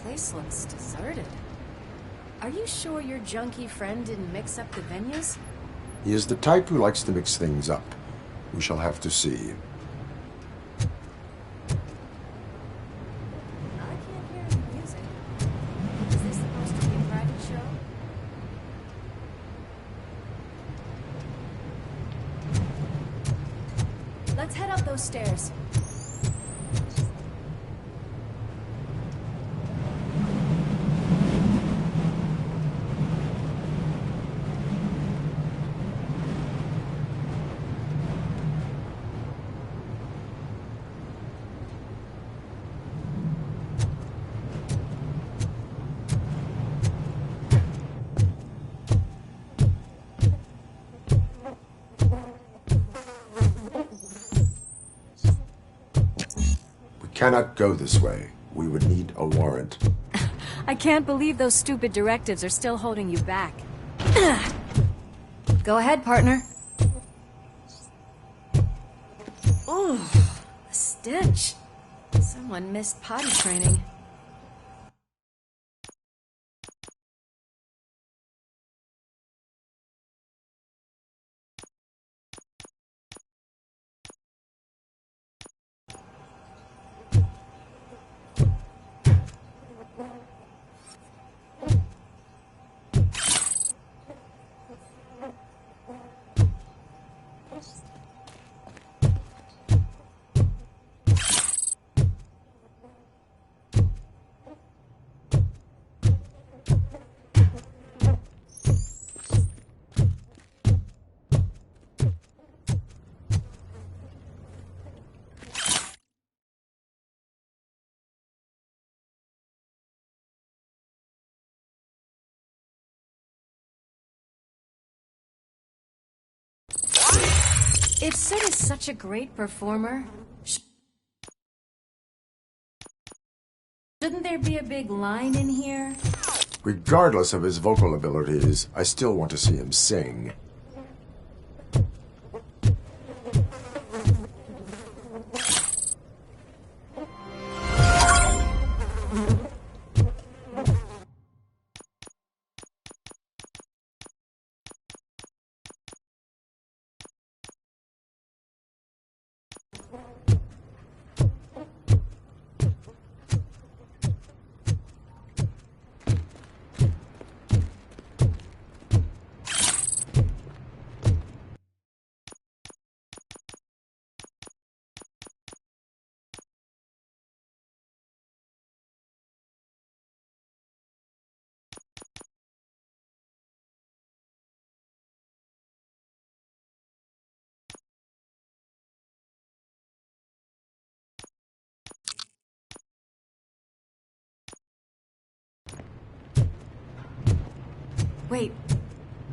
place looks deserted. Are you sure your junkie friend didn't mix up the venues? He is the type who likes to mix things up. We shall have to see. I can't hear any music. Is this supposed to be a private show? Let's head up those stairs. Cannot go this way. We would need a warrant. I can't believe those stupid directives are still holding you back. Go ahead, partner. Ooh, the stench. Someone missed potty training. If Sid is such a great performer, shouldn't there be a big line in here? Regardless of his vocal abilities, I still want to see him sing. Wait,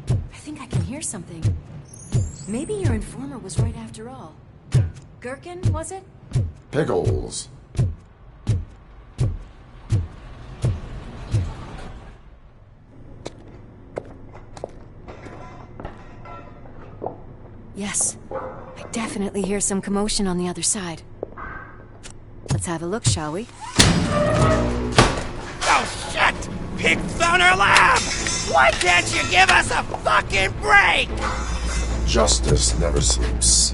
I think I can hear something. Maybe your informer was right after all. Gherkin, was it? Pickles. Yes, I definitely hear some commotion on the other side. Let's have a look, shall we? Oh, shit! Pigs on our lab! Why can't you give us a fucking break? Justice never sleeps.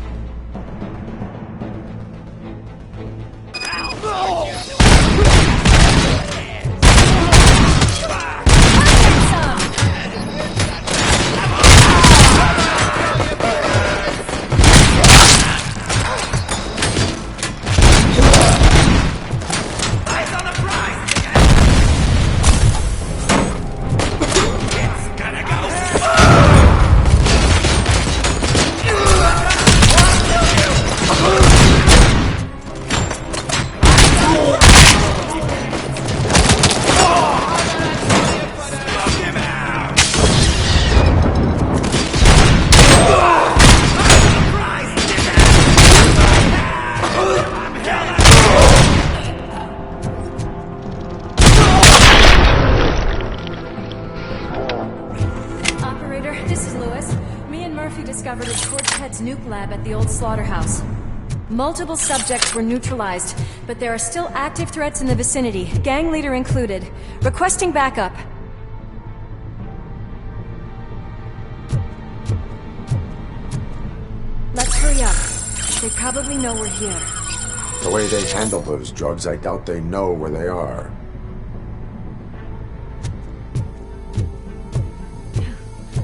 Discovered a Torch Head's nuke lab at the old slaughterhouse. Multiple subjects were neutralized, but there are still active threats in the vicinity, gang leader included. Requesting backup. Let's hurry up. They probably know we're here. The way they handle those drugs, I doubt they know where they are.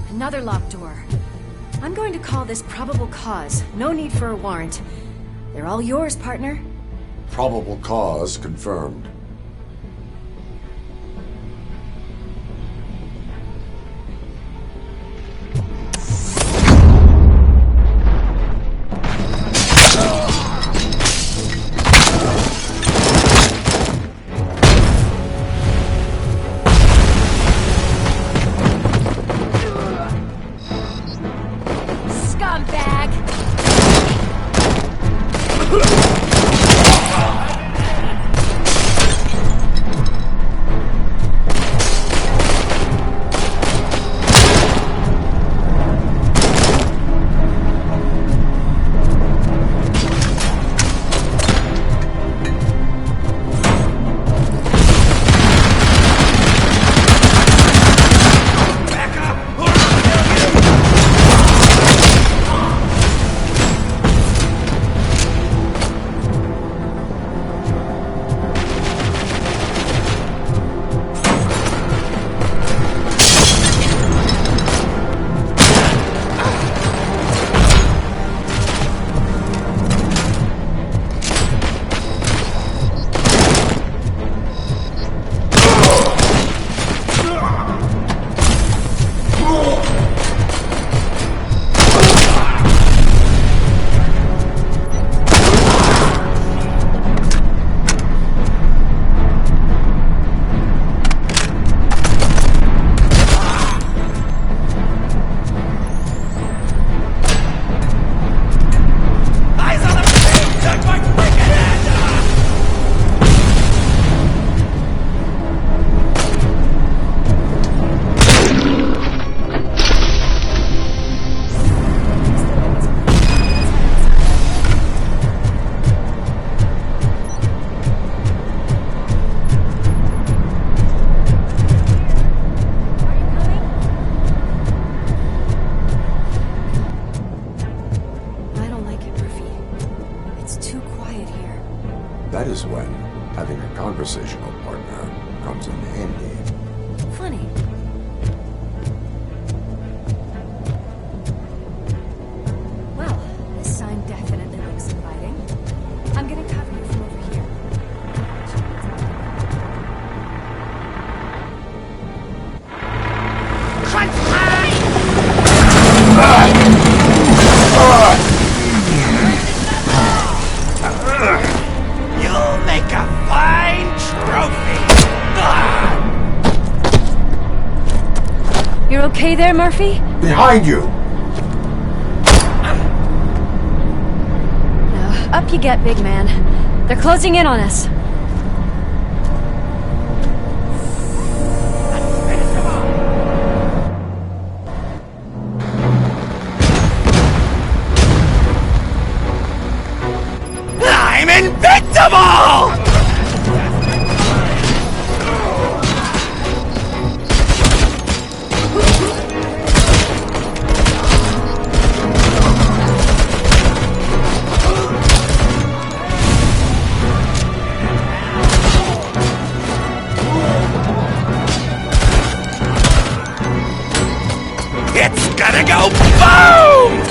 Another locked door. I'm going to call this probable cause. No need for a warrant. They're all yours, partner. Probable cause confirmed. That is when having a conversational partner comes in handy. Funny. Well, this sign definitely looks inviting. I'm gonna cover you from over here. You'll make a fine trophy! You're okay there, Murphy? Behind you! Up you get, big man. They're closing in on us. I'm invincible! It's gonna go boom!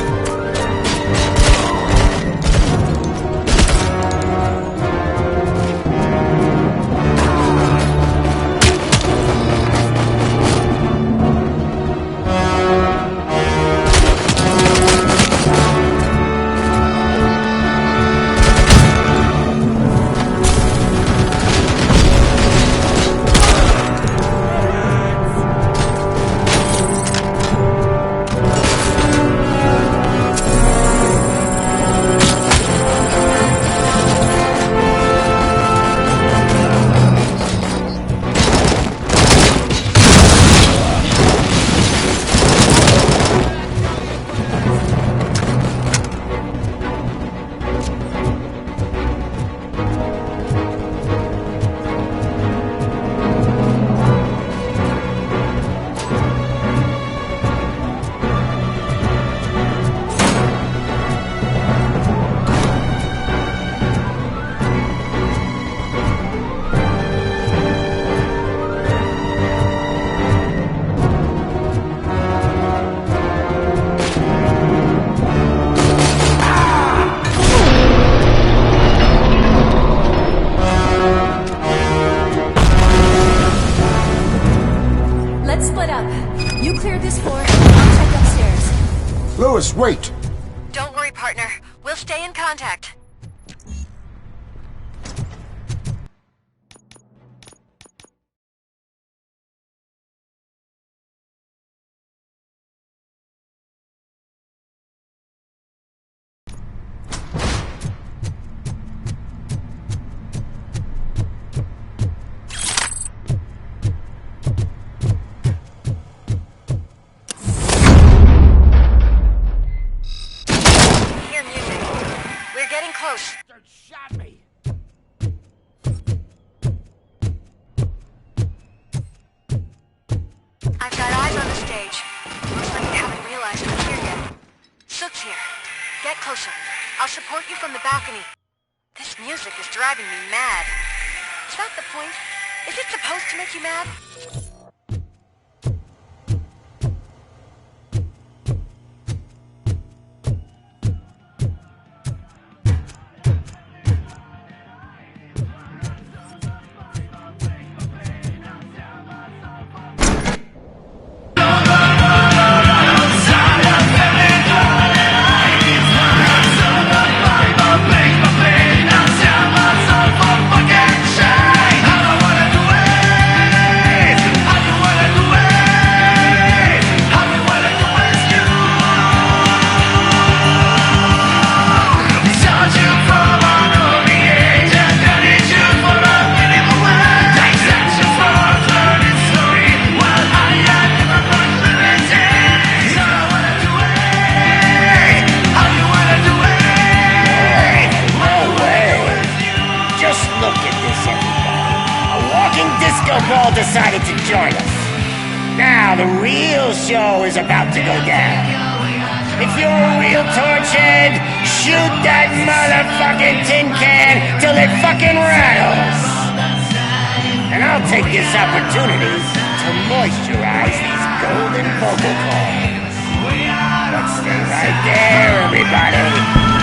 Lewis, wait! Don't worry, partner. We'll stay in contact. Shot me. I've got eyes on the stage. Looks like you haven't realized I'm here yet. Sook's here. Get closer. I'll support you from the balcony. This music is driving me mad. Is that the point? Is it supposed to make you mad? Ball decided to join us. Now the real show is about to go down. If you're a real torchhead, shoot that motherfucking tin can till it fucking rattles. And I'll take this opportunity to moisturize these golden vocal cords. Let's stay right there, everybody.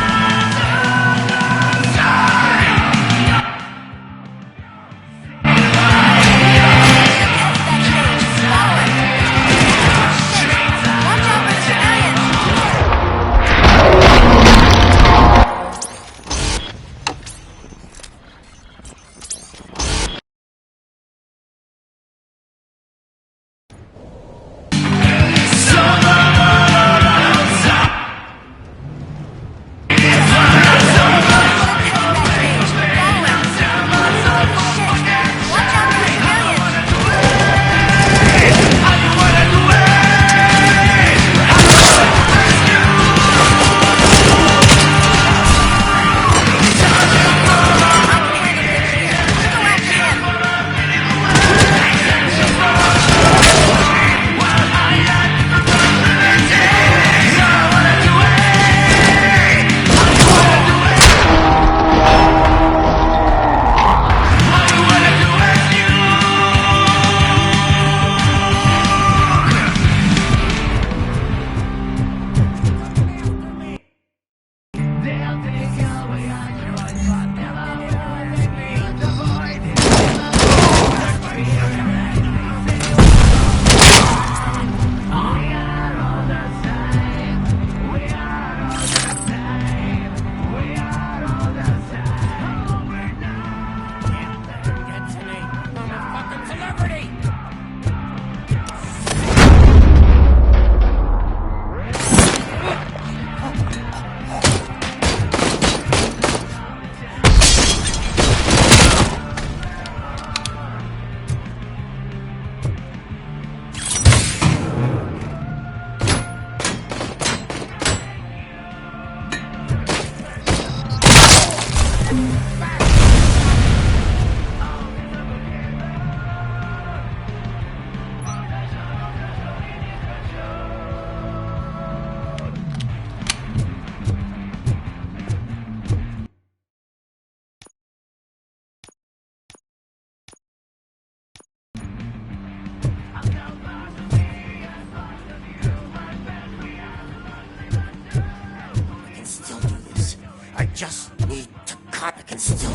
Just need to cut. I can still...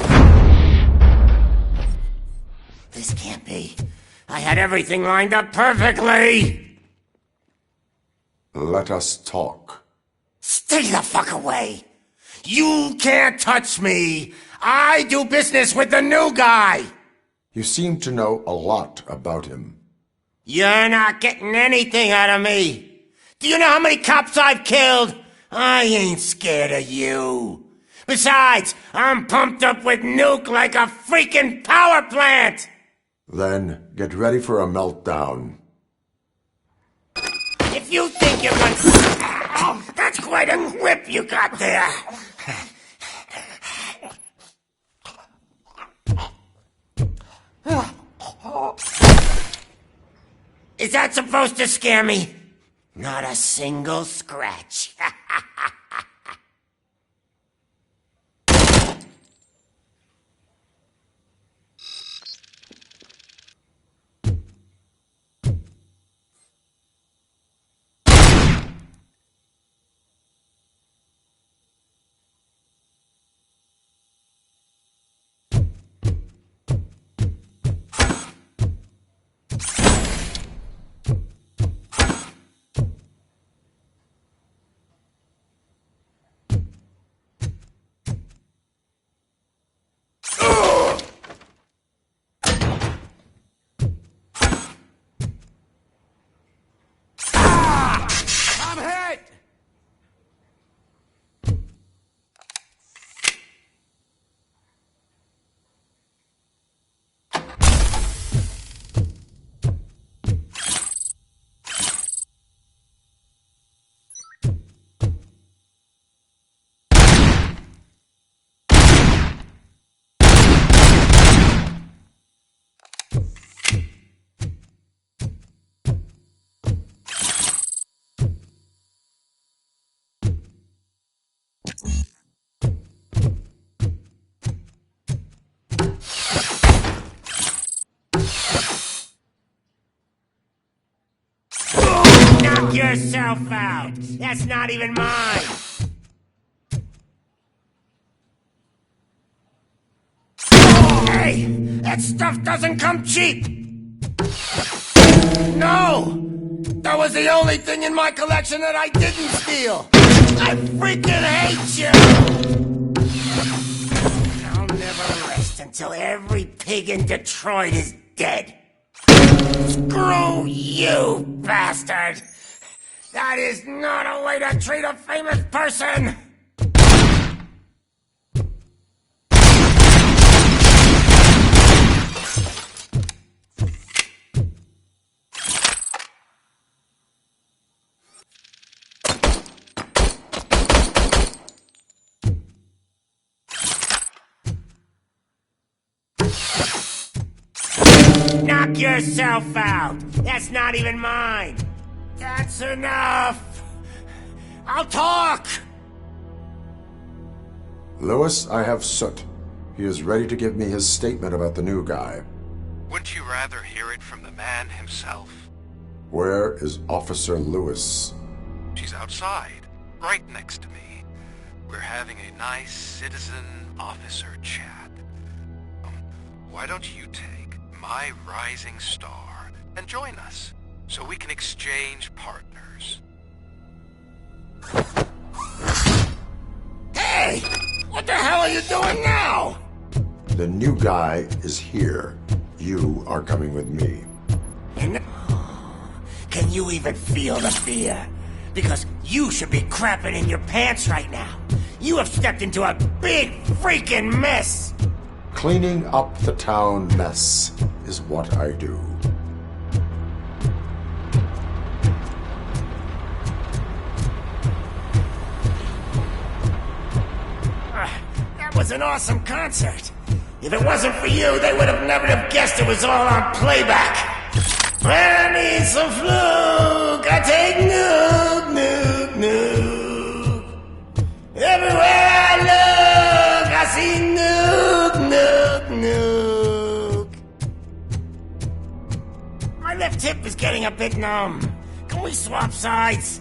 This can't be. I had everything lined up perfectly! Let us talk. Stay the fuck away. You can't touch me. I do business with the new guy. You seem to know a lot about him. You're not getting anything out of me. Do you know how many cops I've killed? I ain't scared of you. Besides, I'm pumped up with nuke like a freaking power plant. Then get ready for a meltdown. If you think you're going that's quite a whip you got there. Is that supposed to scare me? Not a single scratch. Knock yourself out. That's not even mine. Hey, that stuff doesn't come cheap. No, that was the only thing in my collection that I didn't steal. I freaking hate you. I'll never rest until every pig in Detroit is dead. Screw you, bastard! That is not a way to treat a famous person! Knock yourself out! That's not even mine! That's enough! I'll talk! Lewis, I have Soot. He is ready to give me his statement about the new guy. Wouldn't you rather hear it from the man himself? Where is Officer Lewis? She's outside, right next to me. We're having a nice citizen-officer chat. Why don't you take my rising star and join us, so we can exchange partners? Hey! What the hell are you doing now? The new guy is here. You are coming with me. And can you even feel the fear? Because you should be crapping in your pants right now. You have stepped into a big freaking mess. Cleaning up the town mess is what I do. That was an awesome concert. If it wasn't for you, they would have never have guessed it was all on playback. When I need some fluke, I take nuke, nuke, nuke. Everywhere I look, I see nuke, nuke, nuke. My left hip is getting a bit numb. Can we swap sides?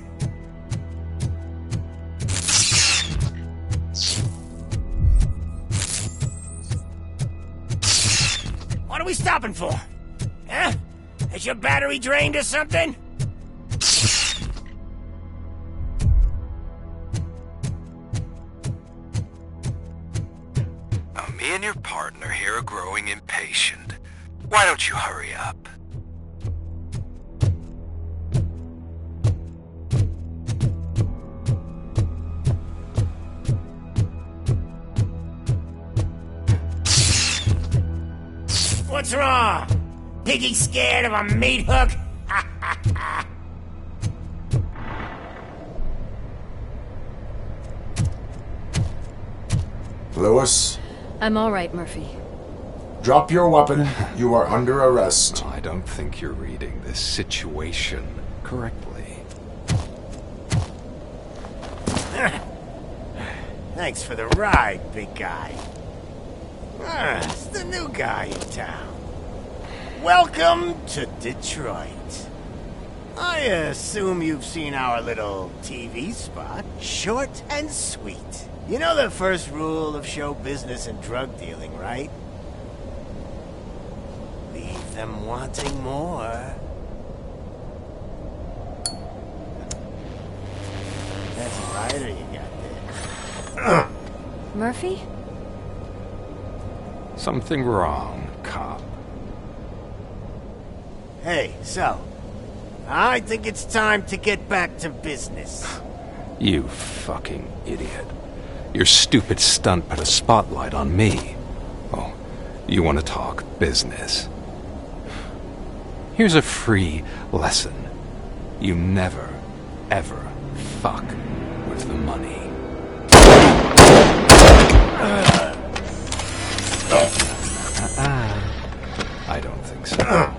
What are we stopping for? Huh? Is your battery drained or something? and your partner here are growing impatient. Why don't you hurry up? What's wrong? Piggy scared of a meat hook? Lewis, I'm all right, Murphy. drop your weapon. You are under arrest. I don't think you're reading this situation correctly. Thanks for the ride, big guy. It's the new guy in town. Welcome to Detroit. I assume you've seen our little TV spot. Short and sweet. You know the first rule of show business and drug dealing, right? Leave them wanting more. That's a rider you got there. Murphy? Something wrong, cop. Hey, so, I think it's time to get back to business. You fucking idiot. Your stupid stunt put a spotlight on me. Oh, you want to talk business? Here's a free lesson. You never, ever fuck with the money. I don't think so.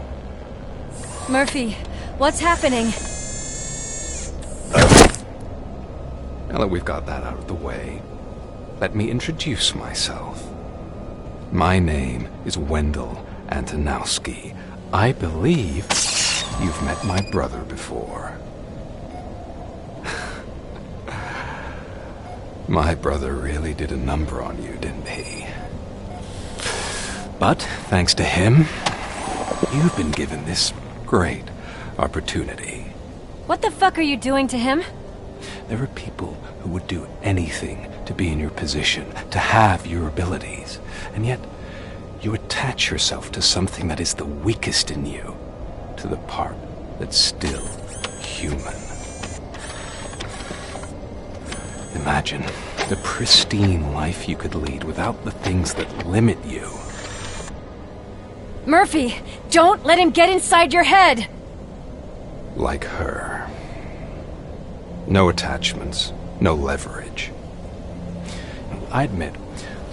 Murphy, what's happening? Now that we've got that out of the way, let me introduce myself. My name is Wendell Antonowski. I believe you've met my brother before. My brother really did a number on you, didn't he? But, thanks to him, you've been given this great opportunity. What the fuck are you doing to him? There are people who would do anything to be in your position, to have your abilities, and yet you attach yourself to something that is the weakest in you, to the part that's still human. Imagine the pristine life you could lead without the things that limit you. Murphy, don't let him get inside your head! Like her. No attachments, no leverage. I admit,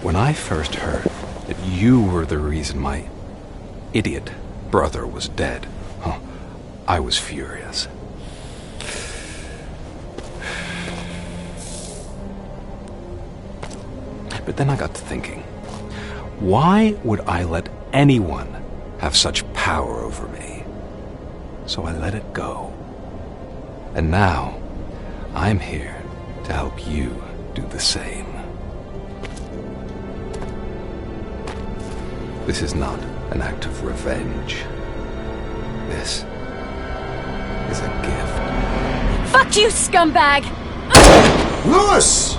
when I first heard that you were the reason my idiot brother was dead, I was furious. But then I got to thinking, why would I let anyone have such power over me? So I let it go. And now, I'm here to help you do the same. This is not an act of revenge. This is a gift. Fuck you, scumbag! Lewis!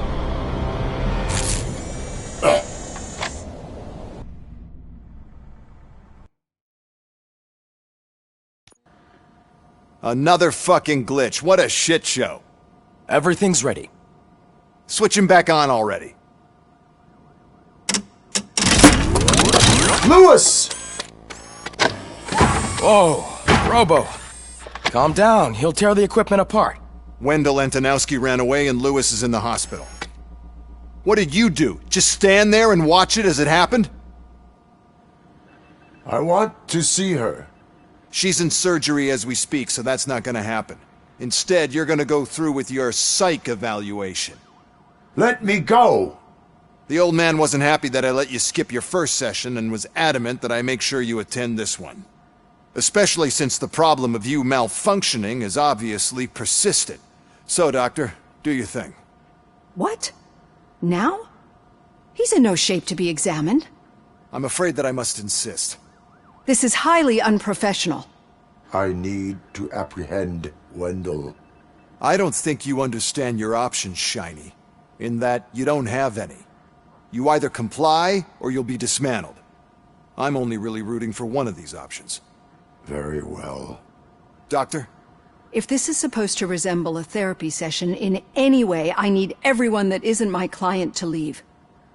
Another fucking glitch. What a shit show. Everything's ready. Switch him back on already. Lewis! Whoa, Robo. Calm down. He'll tear the equipment apart. Wendell Antonowski ran away and Lewis is in the hospital. What did you do? Just stand there and watch it as it happened? I want to see her. She's in surgery as we speak, so that's not gonna happen. Instead, you're gonna go through with your psych evaluation. Let me go! The old man wasn't happy that I let you skip your first session and was adamant that I make sure you attend this one. Especially since the problem of you malfunctioning is obviously persistent. So, Doctor, do your thing. What? Now? He's in no shape to be examined. I'm afraid that I must insist. This is highly unprofessional. I need to apprehend Wendell. I don't think you understand your options, Shiny. In that you don't have any. You either comply, or you'll be dismantled. I'm only really rooting for one of these options. Very well. Doctor? If this is supposed to resemble a therapy session in any way, I need everyone that isn't my client to leave.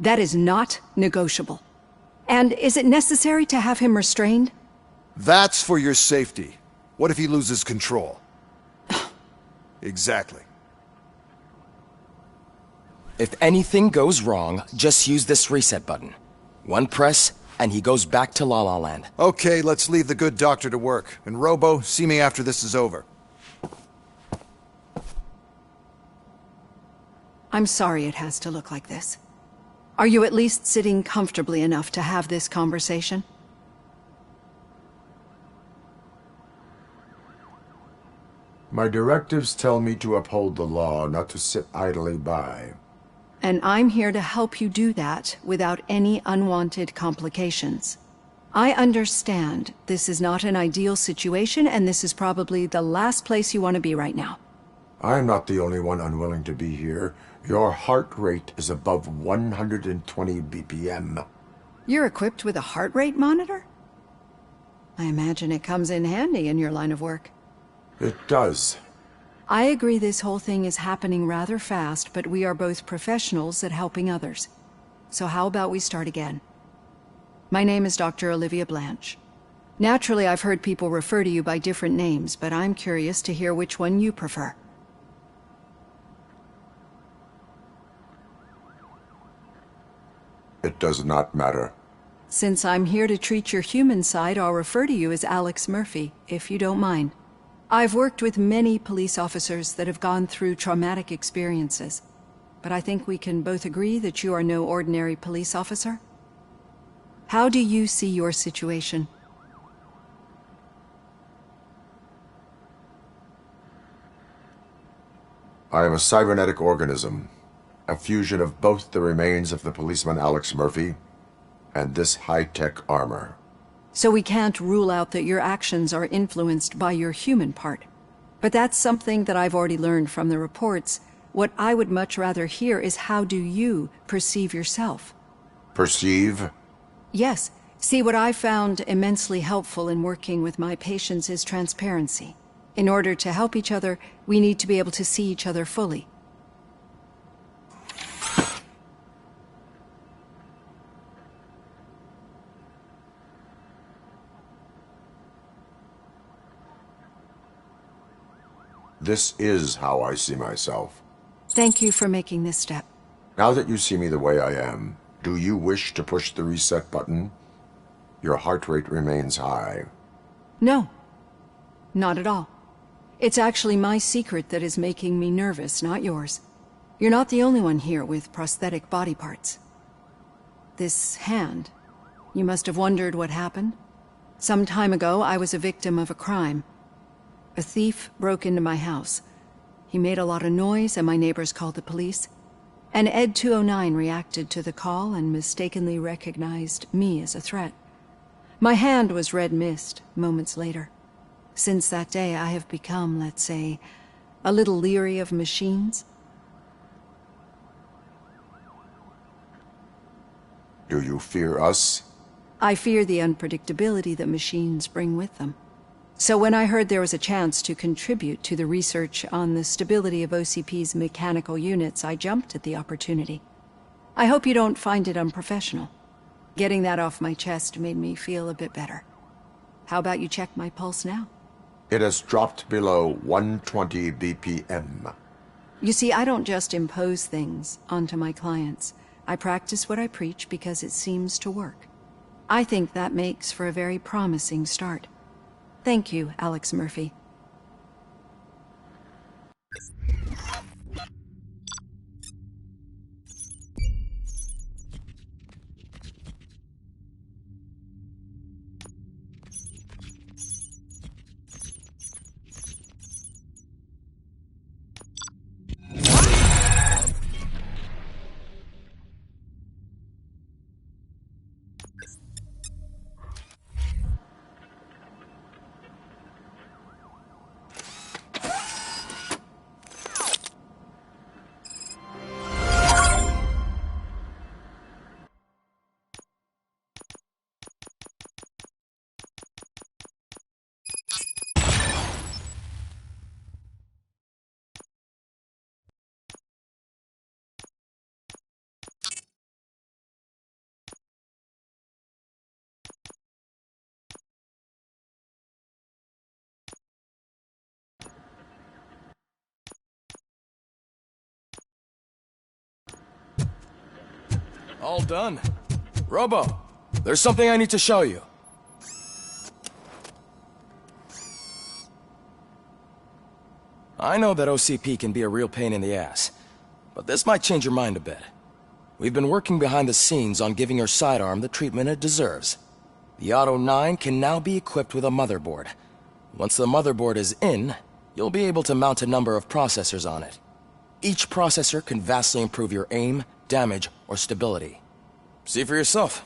That is not negotiable. And is it necessary to have him restrained? That's for your safety. What if he loses control? Exactly. If anything goes wrong, just use this reset button. One press, and he goes back to La La Land. Okay, let's leave the good doctor to work. And Robo, see me after this is over. I'm sorry it has to look like this. Are you at least sitting comfortably enough to have this conversation? My directives tell me to uphold the law, not to sit idly by. And I'm here to help you do that without any unwanted complications. I understand this is not an ideal situation, and this is probably the last place you want to be right now. I'm not the only one unwilling to be here. Your heart rate is above 120 BPM. You're equipped with a heart rate monitor? I imagine it comes in handy in your line of work. It does. I agree this whole thing is happening rather fast, but we are both professionals at helping others. So how about we start again? My name is Dr. Olivia Blanche. Naturally, I've heard people refer to you by different names, but I'm curious to hear which one you prefer. It does not matter. Since I'm here to treat your human side, I'll refer to you as Alex Murphy, if you don't mind. I've worked with many police officers that have gone through traumatic experiences, but I think we can both agree that you are no ordinary police officer. How do you see your situation? I am a cybernetic organism, a fusion of both the remains of the policeman Alex Murphy and this high-tech armor. So we can't rule out that your actions are influenced by your human part. But that's something that I've already learned from the reports. What I would much rather hear is how do you perceive yourself? Perceive? Yes. See, what I found immensely helpful in working with my patients is transparency. In order to help each other, we need to be able to see each other fully. This is how I see myself. Thank you for making this step. Now that you see me the way I am, do you wish to push the reset button? Your heart rate remains high. No. Not at all. It's actually my secret that is making me nervous, not yours. You're not the only one here with prosthetic body parts. This hand, you must have wondered what happened. Some time ago, I was a victim of a crime. A thief broke into my house. He made a lot of noise and my neighbors called the police. And Ed 209 reacted to the call and mistakenly recognized me as a threat. My hand was red mist moments later. Since that day, I have become, let's say, a little leery of machines. Do you fear us? I fear the unpredictability that machines bring with them. So when I heard there was a chance to contribute to the research on the stability of OCP's mechanical units, I jumped at the opportunity. I hope you don't find it unprofessional. Getting that off my chest made me feel a bit better. How about you check my pulse now? It has dropped below 120 BPM. You see, I don't just impose things onto my clients. I practice what I preach because it seems to work. I think that makes for a very promising start. Thank you, Alex Murphy. All done. Robo, there's something I need to show you. I know that OCP can be a real pain in the ass, but this might change your mind a bit. We've been working behind the scenes on giving your sidearm the treatment it deserves. The Auto 9 can now be equipped with a motherboard. Once the motherboard is in, you'll be able to mount a number of processors on it. Each processor can vastly improve your aim, damage, or stability. See for yourself.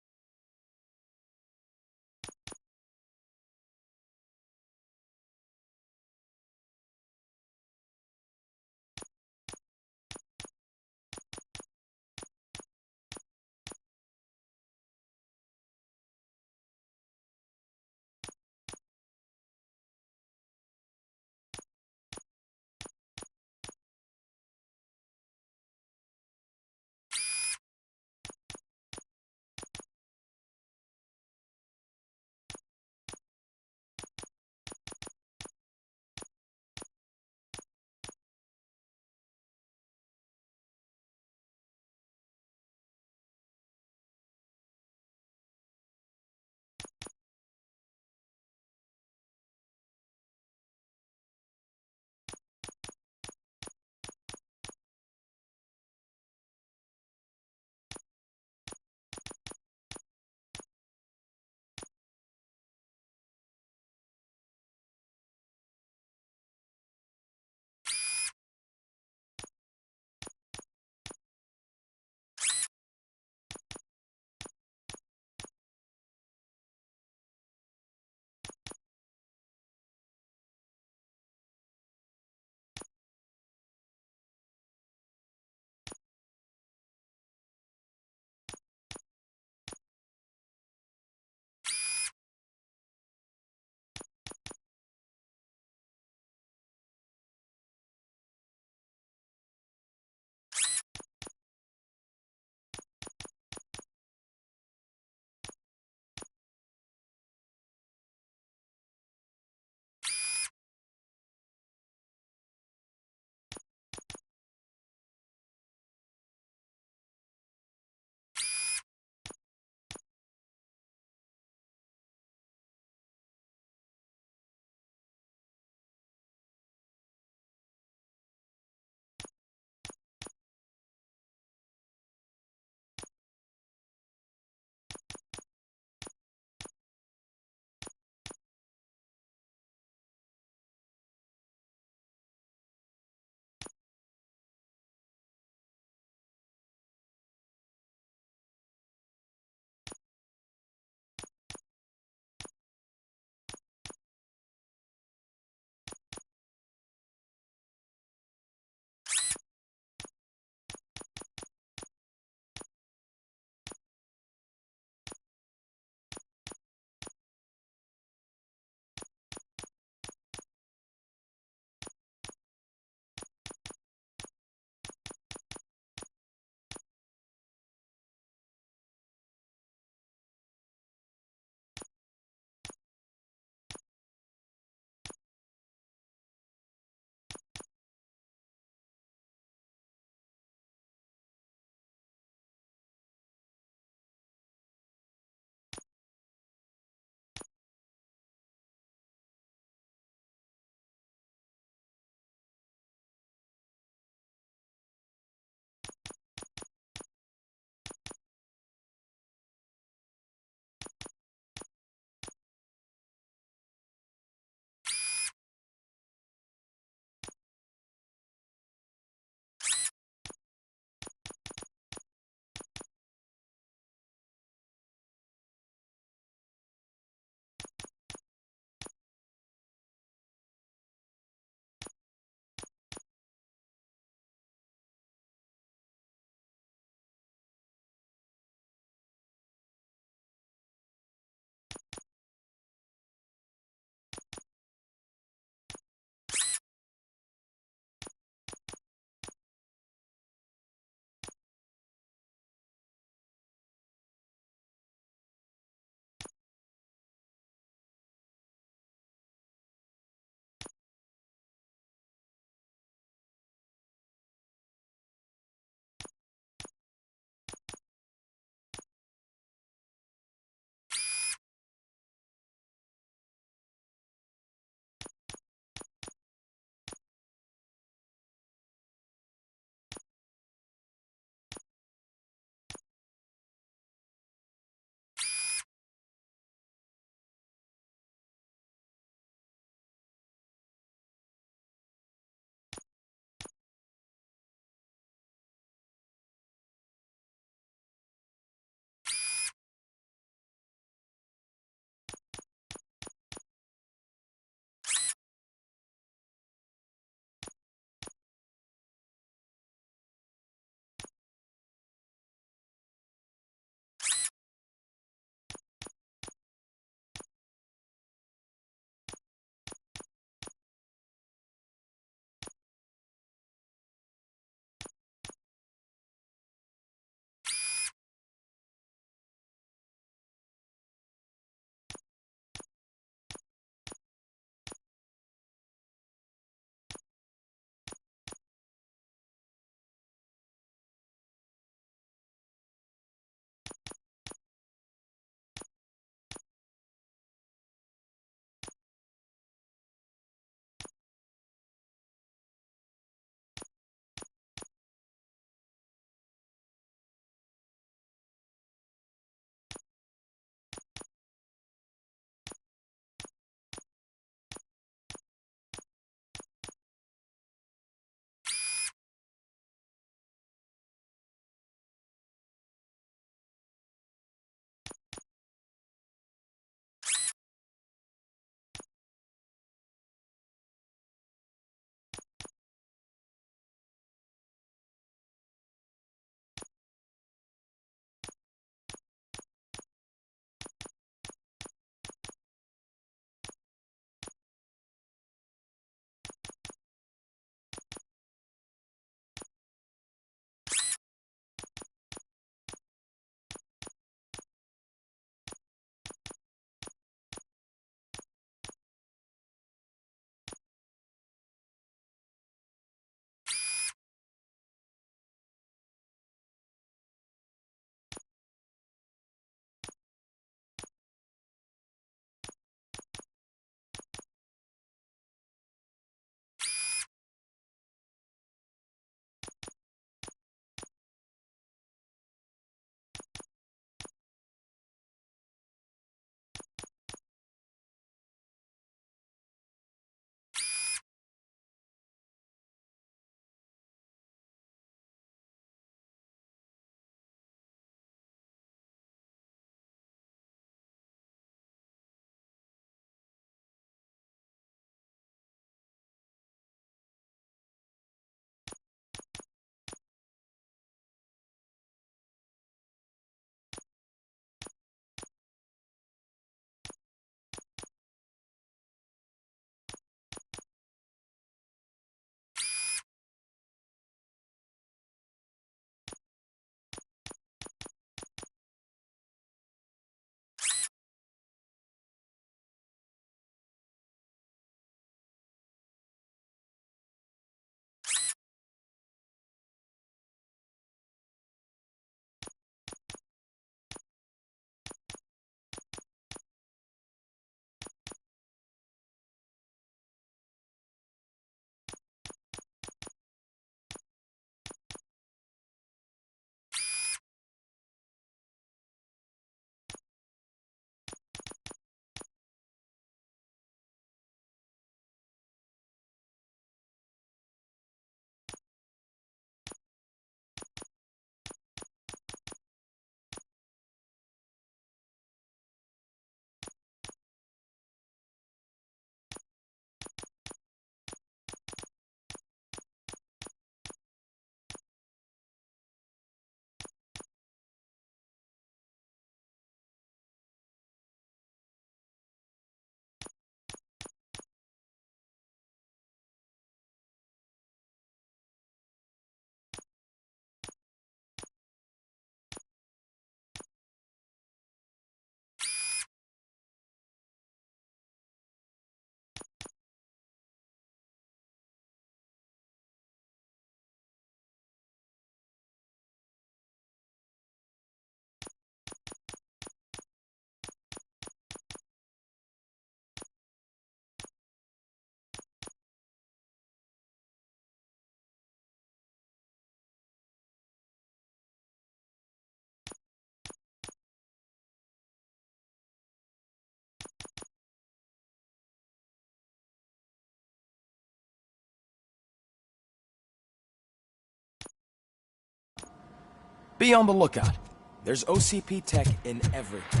Be on the lookout. There's OCP tech in everything.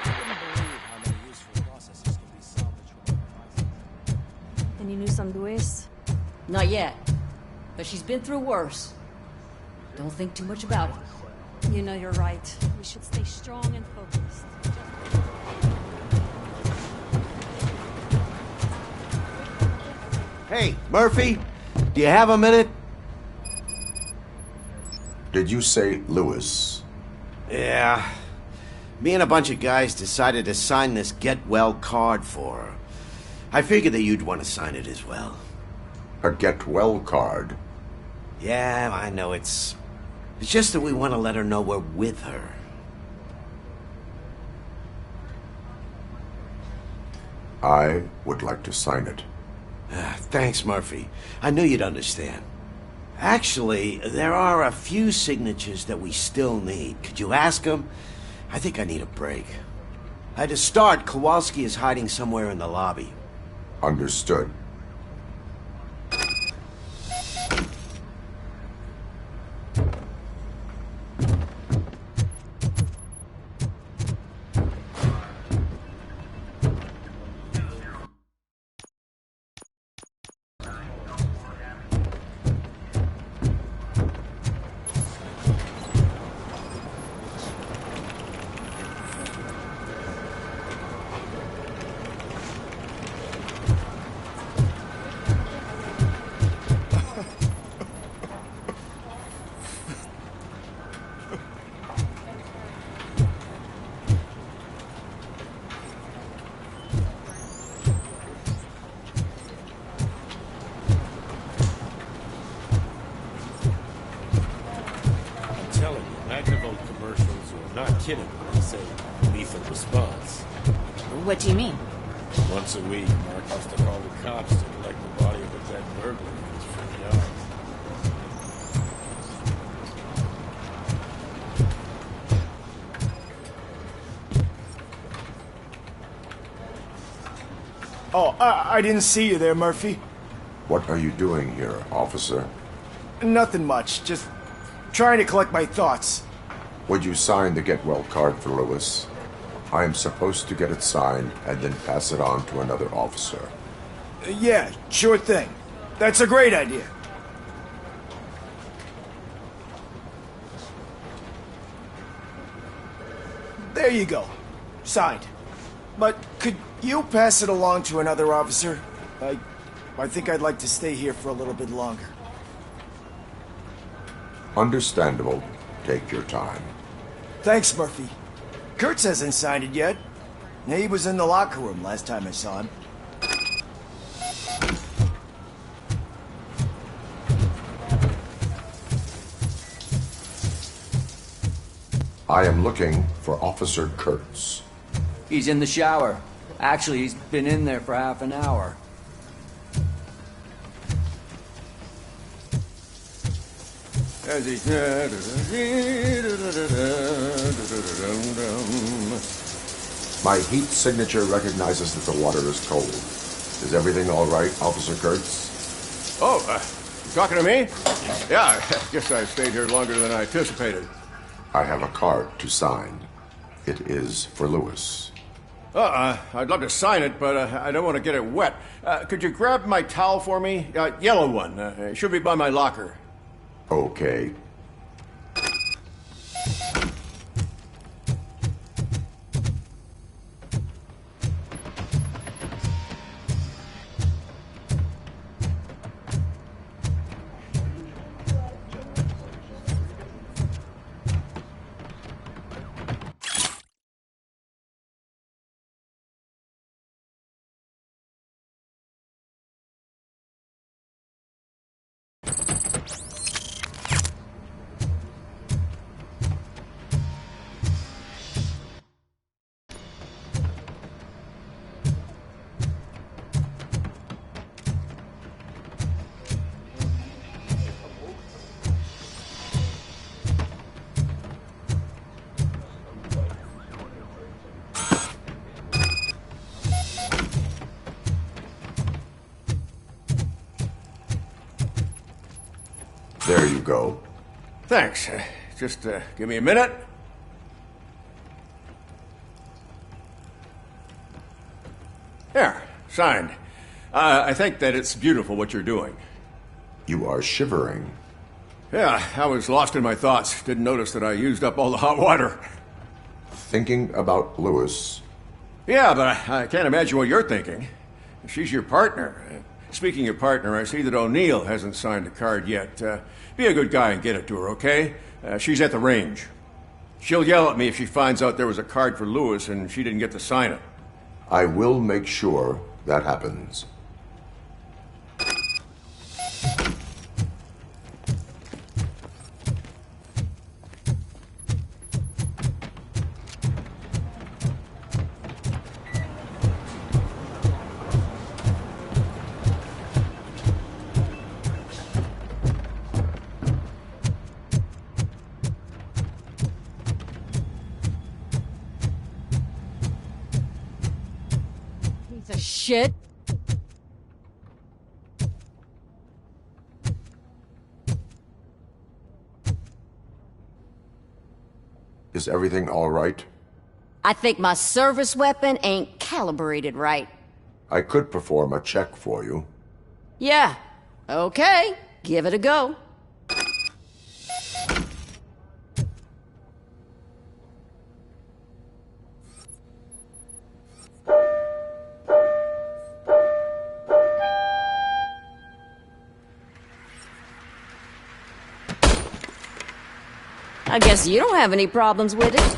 You wouldn't believe how many useful processes can be salvaged from reprising. Any news on Luis? Not yet. But she's been through worse. Don't think too much about it. You know you're right. We should stay strong and focused. Hey, Murphy, do you have a minute? Did you say Lewis? Yeah. Me and a bunch of guys decided to sign this get well card for her. I figured that you'd want to sign it as well. A get well card? Yeah, I know it's just that we want to let her know we're with her. I would like to sign it. Thanks, Murphy. I knew you'd understand. Actually, there are a few signatures that we still need. Could you ask them? I think I need a break. To start, Kowalski is hiding somewhere in the lobby. Understood. Not kidding when I say lethal response. What do you mean? Once a week, Mark has to call the cops to collect the body of a dead burglar in his front yard. Oh, I didn't see you there, Murphy. What are you doing here, officer? Nothing much, just trying to collect my thoughts. Would you sign the get well card for Lewis? I am supposed to get it signed and then pass it on to another officer. Yeah, sure thing. That's a great idea. There you go. Signed. But could you pass it along to another officer? I think I'd like to stay here for a little bit longer. Understandable. Take your time. Thanks, Murphy. Kurtz hasn't signed it yet. He was in the locker room last time I saw him. I am looking for Officer Kurtz. He's in the shower. Actually, he's been in there for half an hour. My heat signature recognizes that the water is cold. Is everything all right, Officer Kurtz? Oh, you talking to me? Yeah, I guess I stayed here longer than I anticipated. I have a card to sign. It is for Lewis. I'd love to sign it, but I don't want to get it wet. Could you grab my towel for me? Yellow one. It should be by my locker. Okay. There you go. Thanks. Just give me a minute. There, signed. I think that it's beautiful what you're doing. You are shivering. Yeah, I was lost in my thoughts. Didn't notice that I used up all the hot water. Thinking about Lewis. Yeah, but I can't imagine what you're thinking. She's your partner. Speaking of partner, I see that O'Neill hasn't signed a card yet. Be a good guy and get it to her, okay? She's at the range. She'll yell at me if she finds out there was a card for Lewis and she didn't get to sign it. I will make sure that happens. Shit. Is everything all right? I think my service weapon ain't calibrated right. I could perform a check for you. Yeah. Okay. Give it a go. I guess you don't have any problems with it.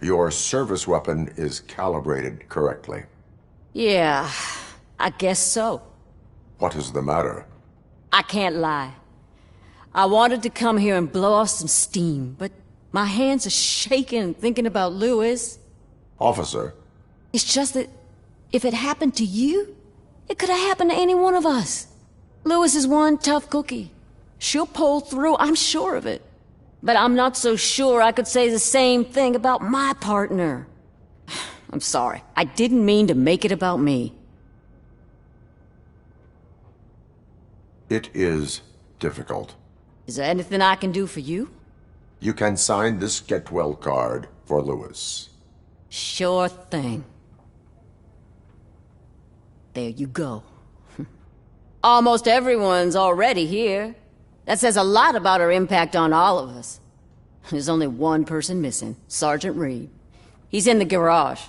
Your service weapon is calibrated correctly. Yeah, I guess so. What is the matter? I can't lie. I wanted to come here and blow off some steam, but my hands are shaking thinking about Lewis. Officer. It's just that if it happened to you, it could have happened to any one of us. Lewis is one tough cookie. She'll pull through, I'm sure of it. But I'm not so sure I could say the same thing about my partner. I'm sorry. I didn't mean to make it about me. It is difficult. Is there anything I can do for you? You can sign this get well card for Lewis. Sure thing. There you go. Almost everyone's already here. That says a lot about her impact on all of us. There's only one person missing, Sergeant Reed. He's in the garage.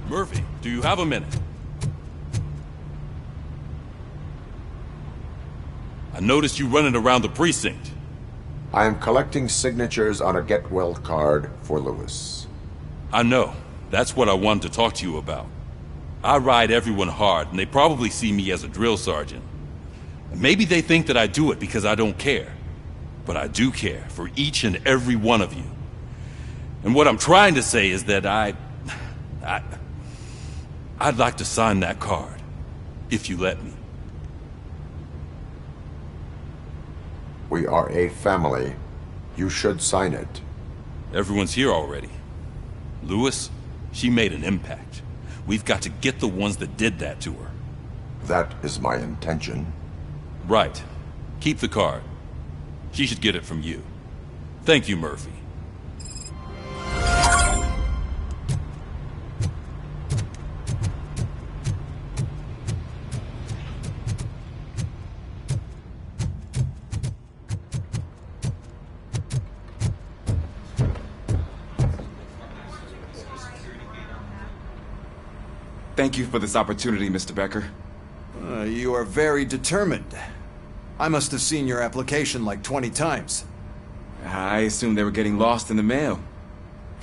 Murphy, do you have a minute? I noticed you running around the precinct. I am collecting signatures on a get well card for Lewis. I know. That's what I wanted to talk to you about. I ride everyone hard, and they probably see me as a drill sergeant. And maybe they think that I do it because I don't care. But I do care for each and every one of you. And what I'm trying to say is that I'd like to sign that card, if you let me. We are a family. You should sign it. Everyone's here already. Lewis, she made an impact. We've got to get the ones that did that to her. That is my intention. Right. Keep the card. She should get it from you. Thank you, Murphy. Thank you for this opportunity, Mr. Becker. You are very determined. I must have seen your application like 20 times. I assumed they were getting lost in the mail.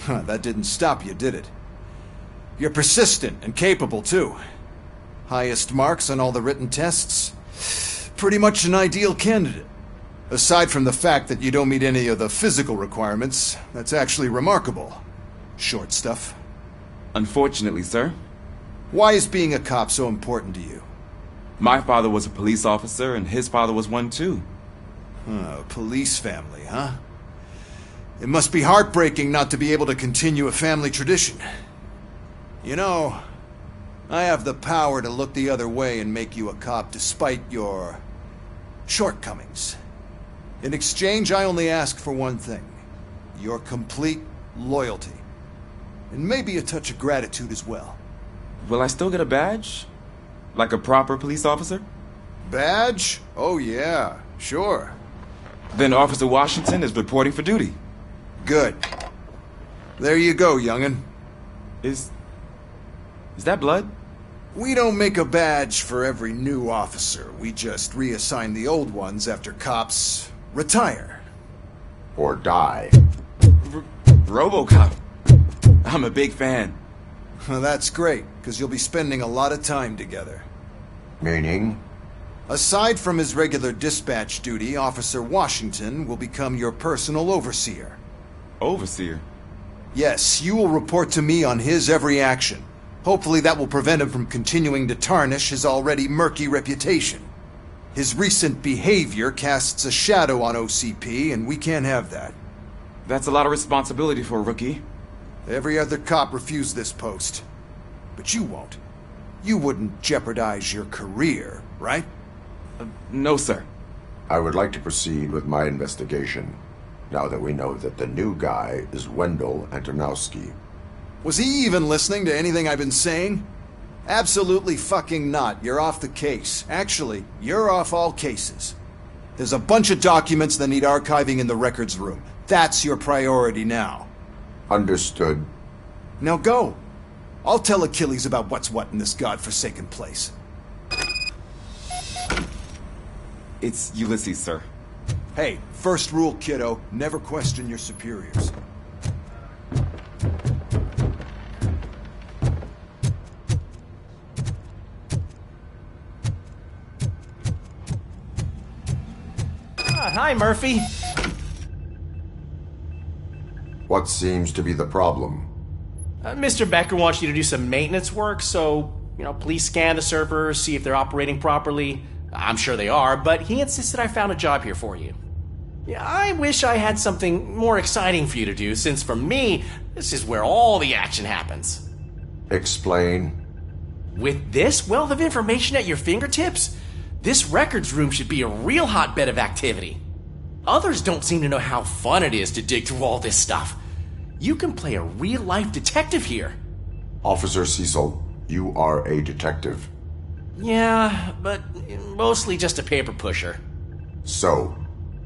That didn't stop you, did it? You're persistent and capable, too. Highest marks on all the written tests. Pretty much an ideal candidate. Aside from the fact that you don't meet any of the physical requirements, that's actually remarkable. Short stuff. Unfortunately, sir. Why is being a cop so important to you? My father was a police officer, and his father was one too. A police family, huh? It must be heartbreaking not to be able to continue a family tradition. You know, I have the power to look the other way and make you a cop despite your shortcomings. In exchange, I only ask for one thing. Your complete loyalty. And maybe a touch of gratitude as well. Will I still get a badge? Like a proper police officer? Badge? Oh yeah, sure. Then Officer Washington is reporting for duty. Good. There you go, young'un. Is that blood? We don't make a badge for every new officer. We just reassign the old ones after cops retire. Or die. Robocop. I'm a big fan. Well, that's great, because you'll be spending a lot of time together. Meaning? Aside from his regular dispatch duty, Officer Washington will become your personal overseer. Overseer? Yes, you will report to me on his every action. Hopefully that will prevent him from continuing to tarnish his already murky reputation. His recent behavior casts a shadow on OCP, and we can't have that. That's a lot of responsibility for a rookie. Every other cop refused this post. But you won't. You wouldn't jeopardize your career, right? No, sir. I would like to proceed with my investigation, now that we know that the new guy is Wendell Antonowski. Was he even listening to anything I've been saying? Absolutely fucking not. You're off the case. Actually, you're off all cases. There's a bunch of documents that need archiving in the records room. That's your priority now. Understood. Now go. I'll tell Achilles about what's what in this godforsaken place. It's Ulysses, sir. Hey, first rule, kiddo. Never question your superiors. Hi, Murphy. What seems to be the problem? Mr. Becker wants you to do some maintenance work, so, please scan the servers, see if they're operating properly. I'm sure they are, but he insisted I found a job here for you. Yeah, I wish I had something more exciting for you to do, since for me, this is where all the action happens. Explain. With this wealth of information at your fingertips, this records room should be a real hotbed of activity. Others don't seem to know how fun it is to dig through all this stuff. You can play a real-life detective here. Officer Cecil, you are a detective. Yeah, but mostly just a paper pusher. So,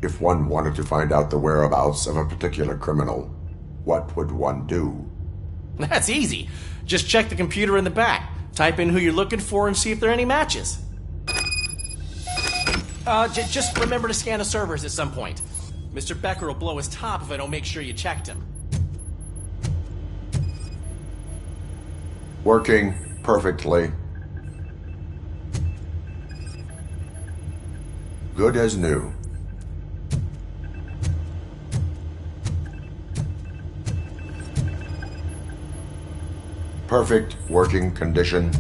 if one wanted to find out the whereabouts of a particular criminal, what would one do? That's easy. Just check the computer in the back, type in who you're looking for, and see if there are any matches. Just remember to scan the servers at some point. Mr. Becker will blow his top if I don't make sure you checked him. Working perfectly. Good as new. Perfect working condition.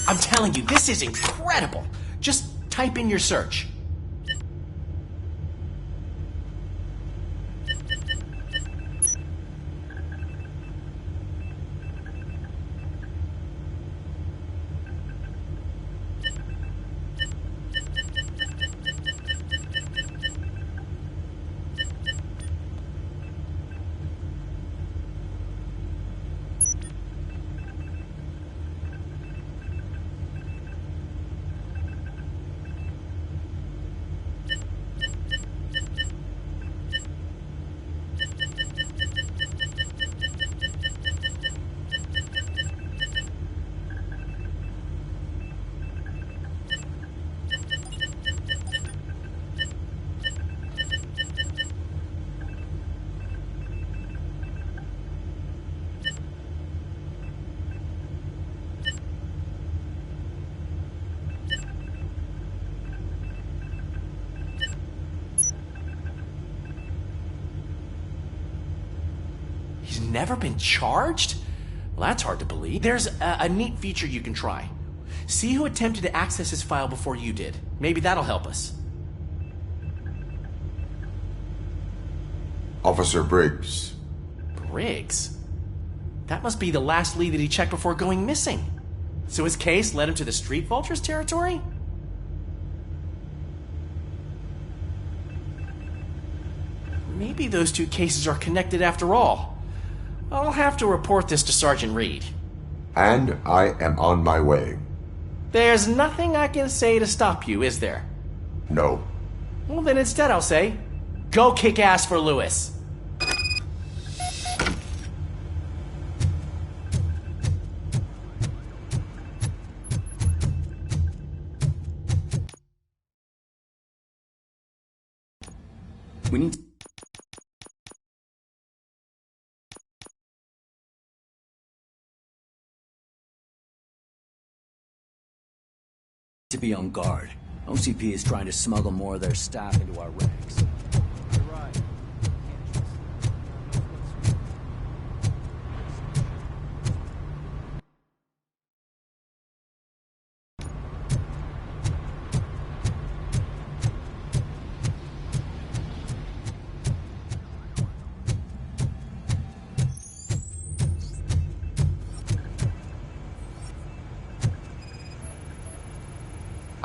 I'm telling you, this is incredible. Just type in your search. never been charged? Well, that's hard to believe. There's a neat feature you can try. See who attempted to access his file before you did. Maybe that'll help us. Officer Briggs. Briggs? That must be the last lead that he checked before going missing. So his case led him to the Street Vultures territory? Maybe those two cases are connected after all. I'll have to report this to Sergeant Reed. And I am on my way. There's nothing I can say to stop you, is there? No. Well, then instead I'll say, go kick ass for Lewis. We need to be on guard. OCP is trying to smuggle more of their staff into our ranks. You're right.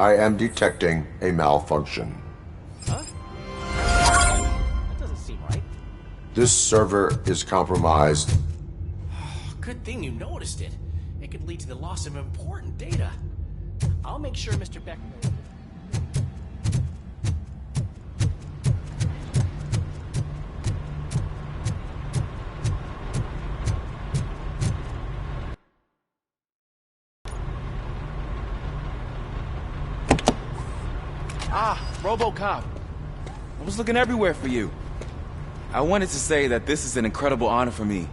I am detecting a malfunction. Huh? That doesn't seem right. This server is compromised. Good thing you noticed it. It could lead to the loss of important data. I'll make sure Mr. Beck knows. Ah, Robocop. I was looking everywhere for you. I wanted to say that this is an incredible honor for me.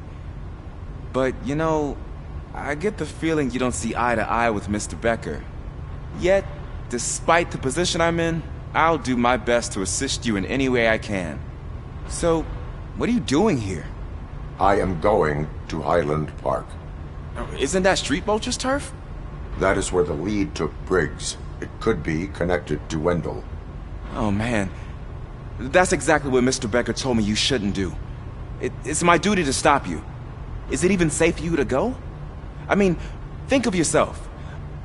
But, you know, I get the feeling you don't see eye to eye with Mr. Becker. Yet, despite the position I'm in, I'll do my best to assist you in any way I can. So, what are you doing here? I am going to Highland Park. Isn't that Street Vulture's turf? That is where the lead took Briggs. It could be connected to Wendell. Oh, man. That's exactly what Mr. Becker told me you shouldn't do. It's my duty to stop you. Is it even safe for you to go? I mean, think of yourself.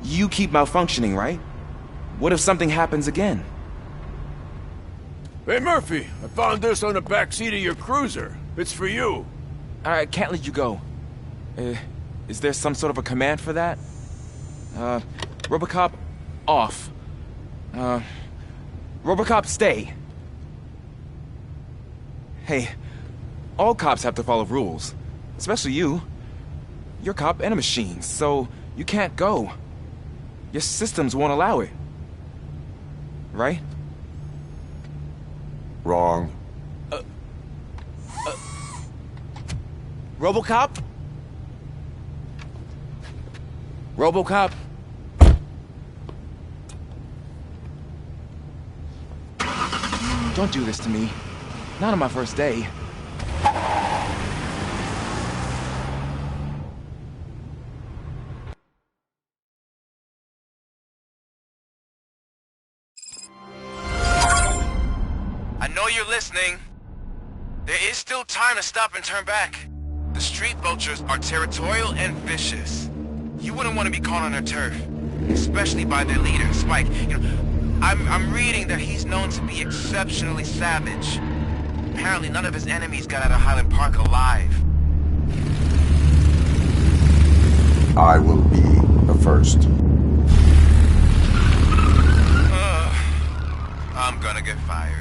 You keep malfunctioning, right? What if something happens again? Hey, Murphy, I found this on the back seat of your cruiser. It's for you. I can't let you go. Is there some sort of a command for that? Robocop, off. Robocop, stay. Hey, all cops have to follow rules. Especially you. You're a cop and a machine, so you can't go. Your systems won't allow it. Right? Wrong. Robocop? Robocop? Don't do this to me. Not on my first day. I know you're listening. There is still time to stop and turn back. The Street Vultures are territorial and vicious. You wouldn't want to be caught on their turf, especially by their leader, Spike. You know, I'm reading that he's known to be exceptionally savage. Apparently none of his enemies got out of Highland Park alive. I will be the first. I'm gonna get fired.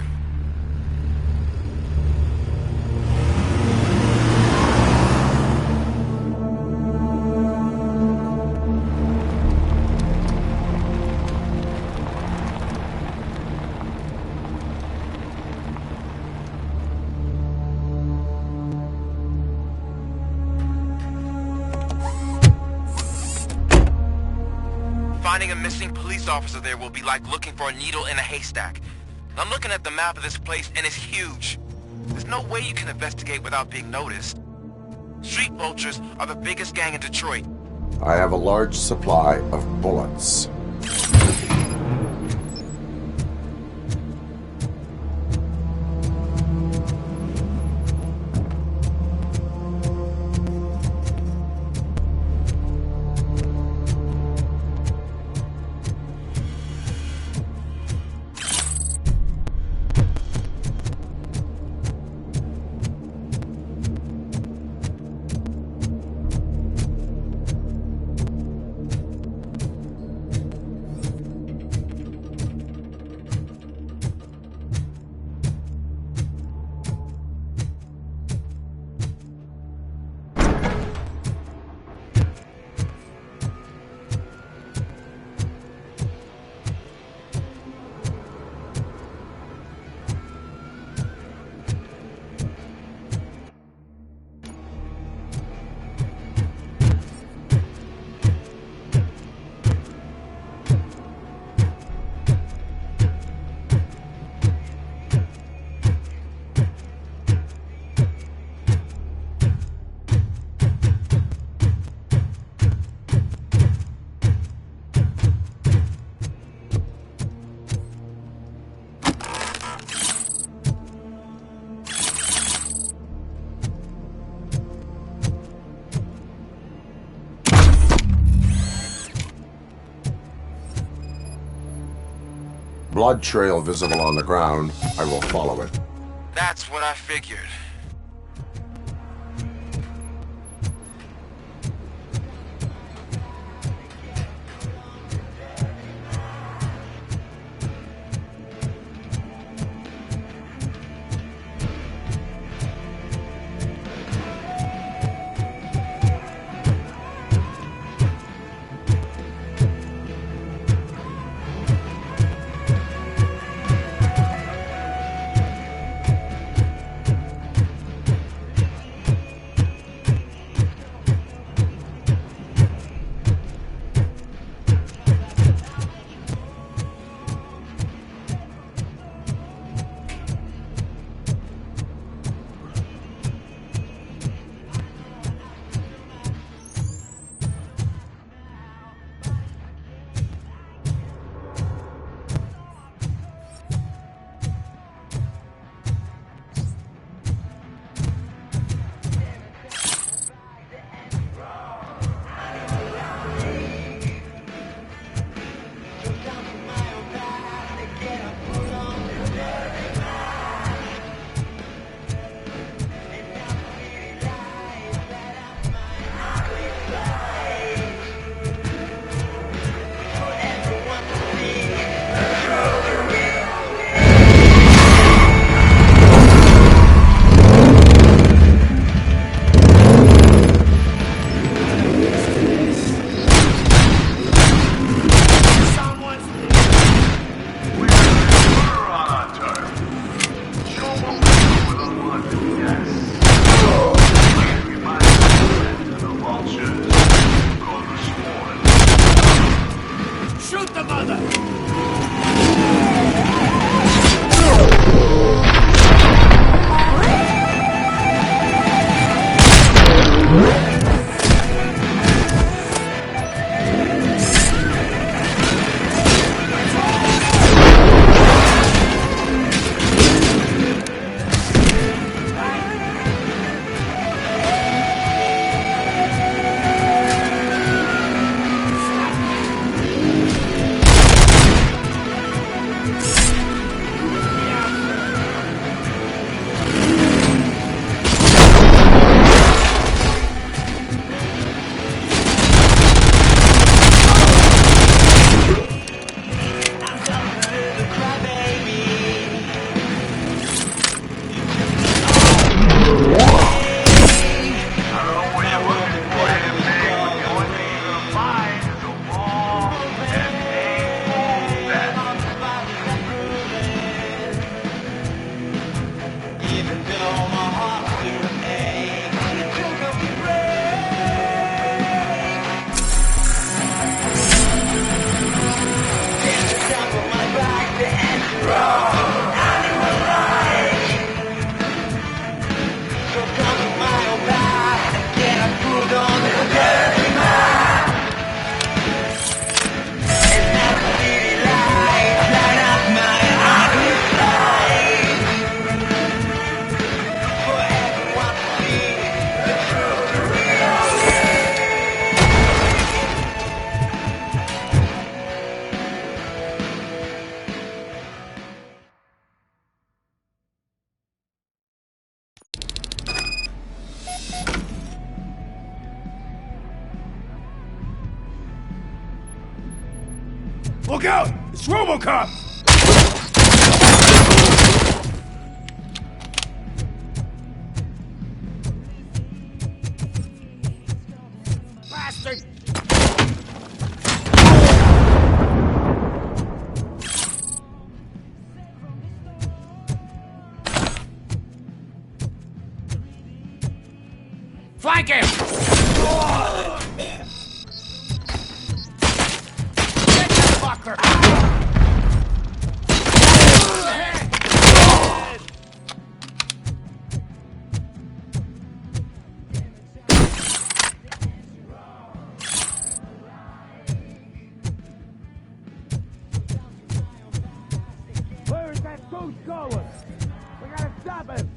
Finding a missing police officer there will be like looking for a needle in a haystack. I'm looking at the map of this place and it's huge. There's no way you can investigate without being noticed. Street vultures are the biggest gang in Detroit. I have a large supply of bullets. Blood trail visible on the ground. I will follow it. That's what I figured. Look out! It's Robocop! Bastard! Flank him! Get that fucker! Where is that goose going? We gotta stop him!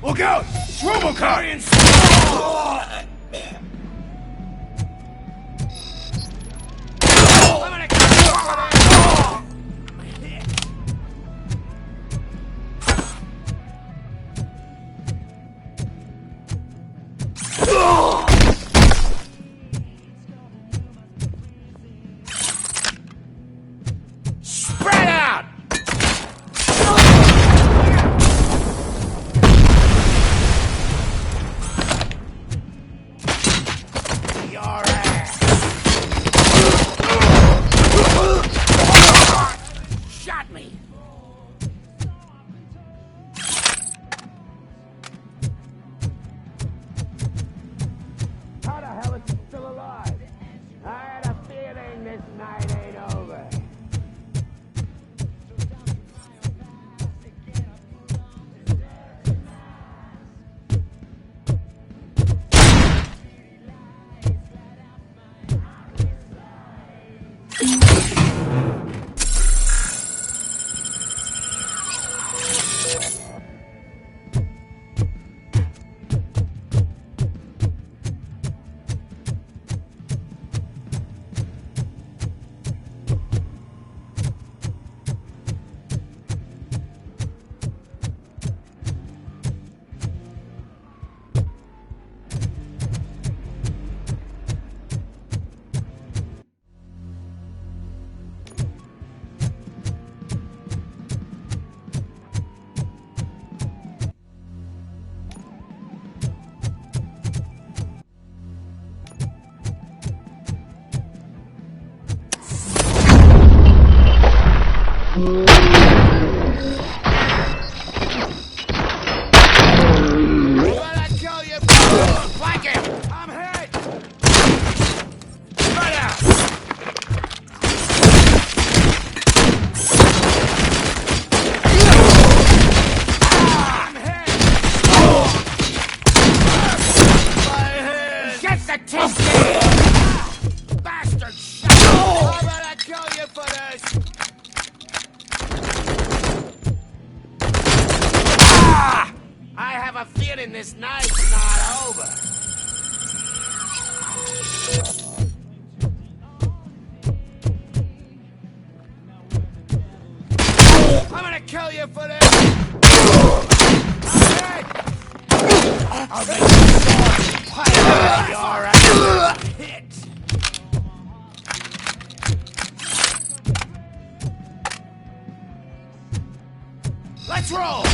Look out! It's Robocop! Spread out! Your ass! have a feeling this night's not over. I'm gonna kill you for this! I'll make you pile your ass hit! Let's roll!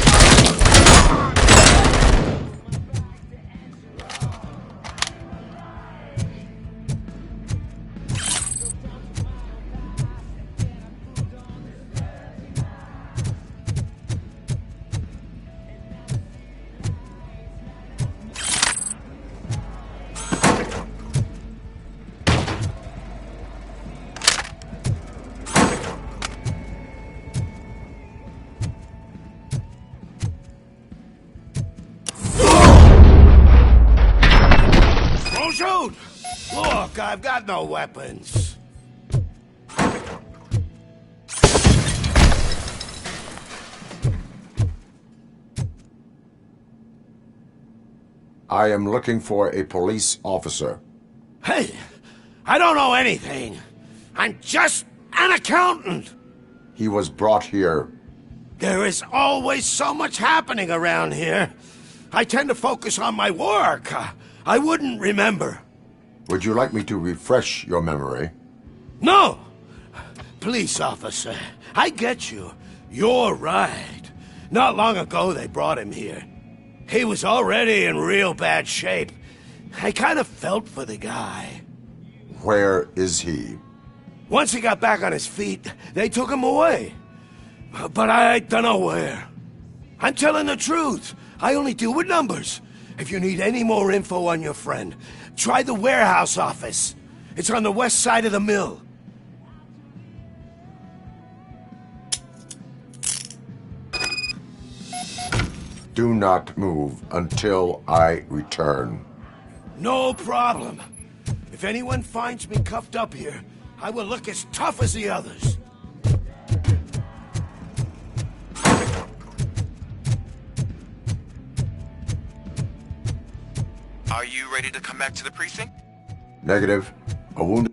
Don't shoot! Look, I've got no weapons. I am looking for a police officer. Hey, I don't know anything. I'm just an accountant. He was brought here. There is always so much happening around here. I tend to focus on my work. I wouldn't remember. Would you like me to refresh your memory? No! Police officer, I get you. You're right. Not long ago they brought him here. He was already in real bad shape. I kind of felt for the guy. Where is he? Once he got back on his feet, they took him away. But I don't know where. I'm telling the truth. I only deal with numbers. If you need any more info on your friend, try the warehouse office. It's on the west side of the mill. Do not move until I return. No problem. If anyone finds me cuffed up here, I will look as tough as the others. Are you ready to come back to the precinct? Negative. A wounded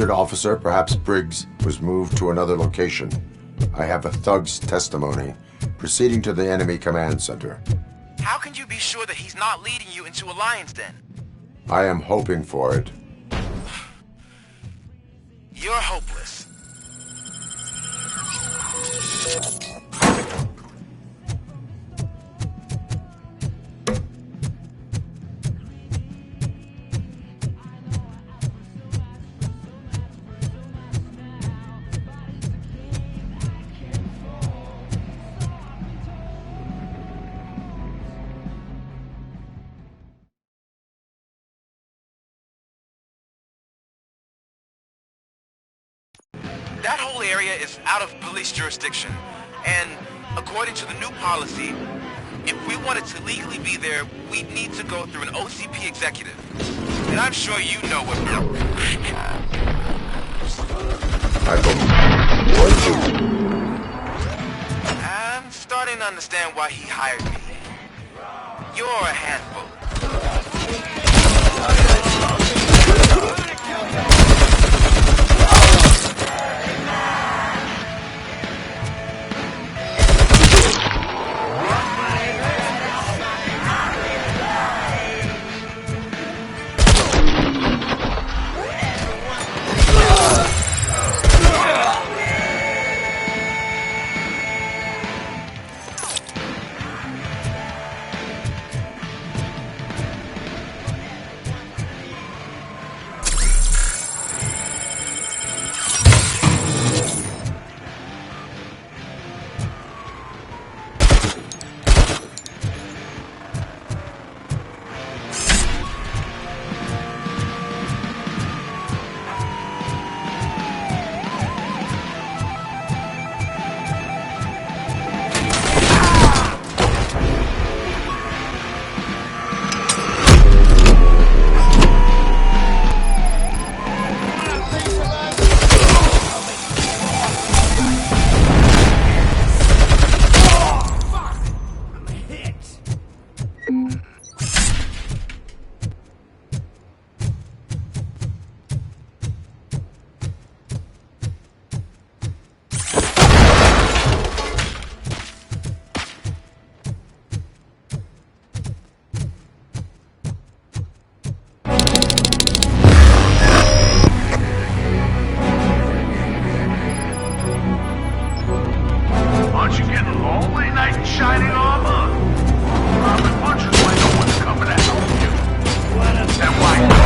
officer, perhaps Briggs, was moved to another location. I have a thug's testimony. Proceeding to the enemy command center. How can you be sure that he's not leading you into a lion's den? I am hoping for it. You're hopeless. That whole area is out of police jurisdiction, and according to the new policy, if we wanted to legally be there, we'd need to go through an OCP executive. And I'm sure you know what... I'm starting to understand why he hired me. You're a handful. knight in shining armor. Robin punches when no one's coming to help you. And why no?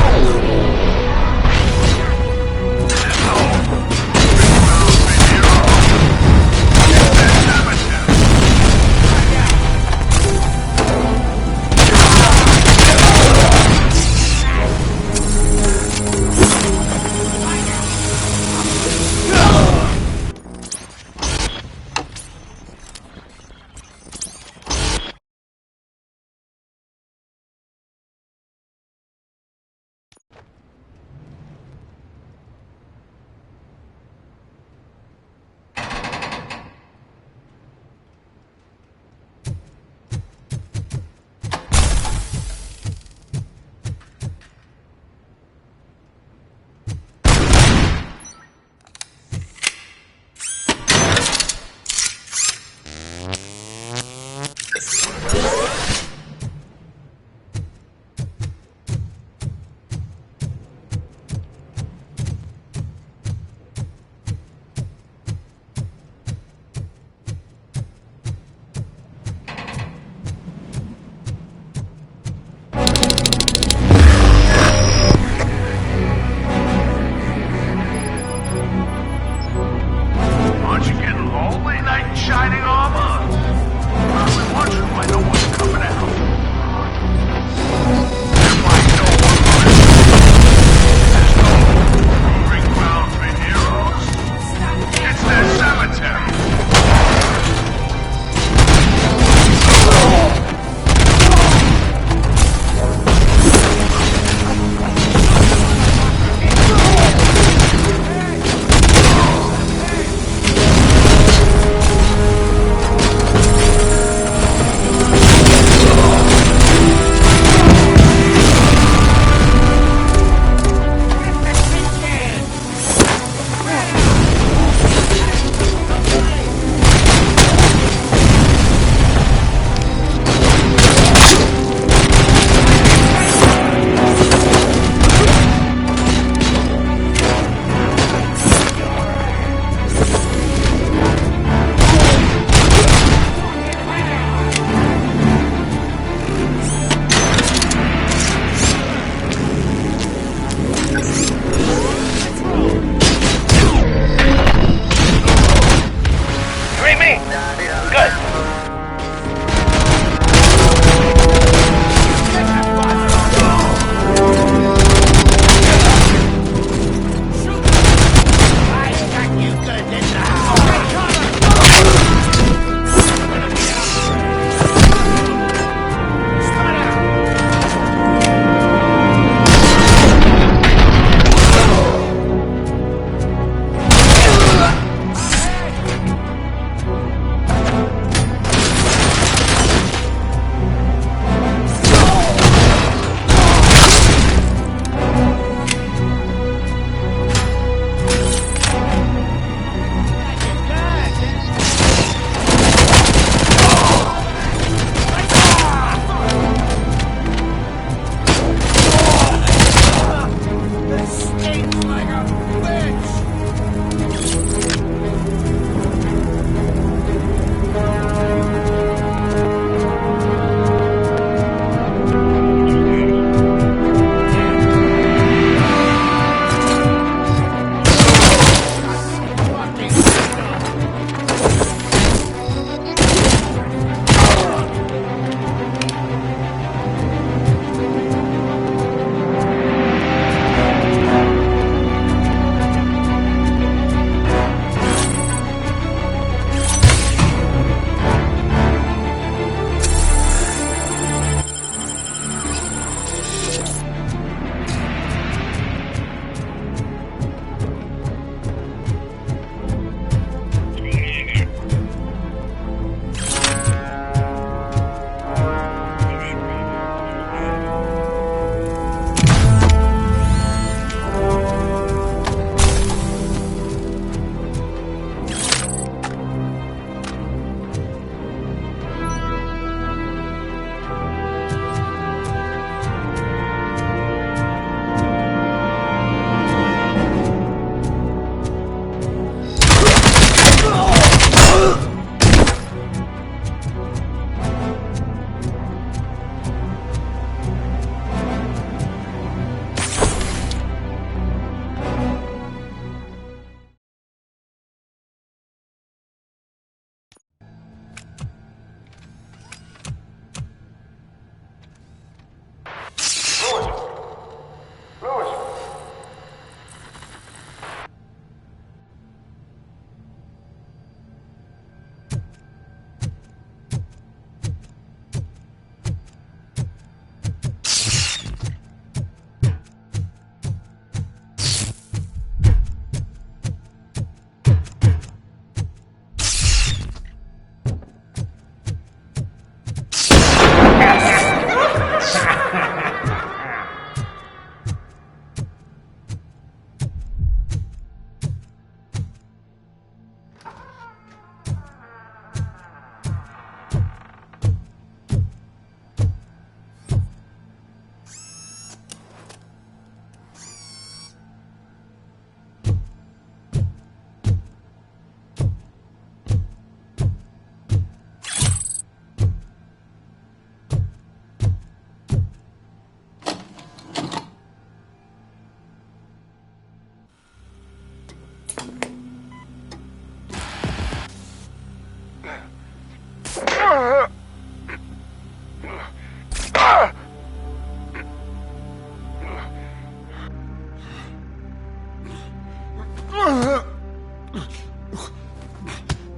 There's no ground hero. It's that cemetery. Aren't you getting lonely, knight in shining armor? Robin punches when no one's coming to help you. And why no one runs? There's no proving ground for heroes. It's their cemetery.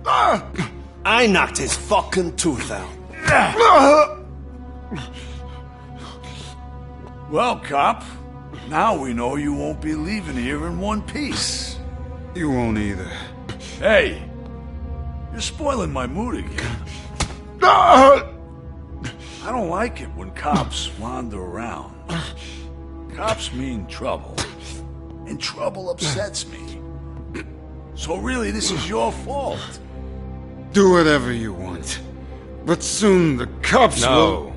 I knocked his fucking tooth out. Well, cop, now we know you won't be leaving here in one piece. You won't either. Hey, you're spoiling my mood again. I don't like it when cops wander around. Cops mean trouble, and trouble upsets me. So really, this is your fault. Do whatever you want. But soon the cops will...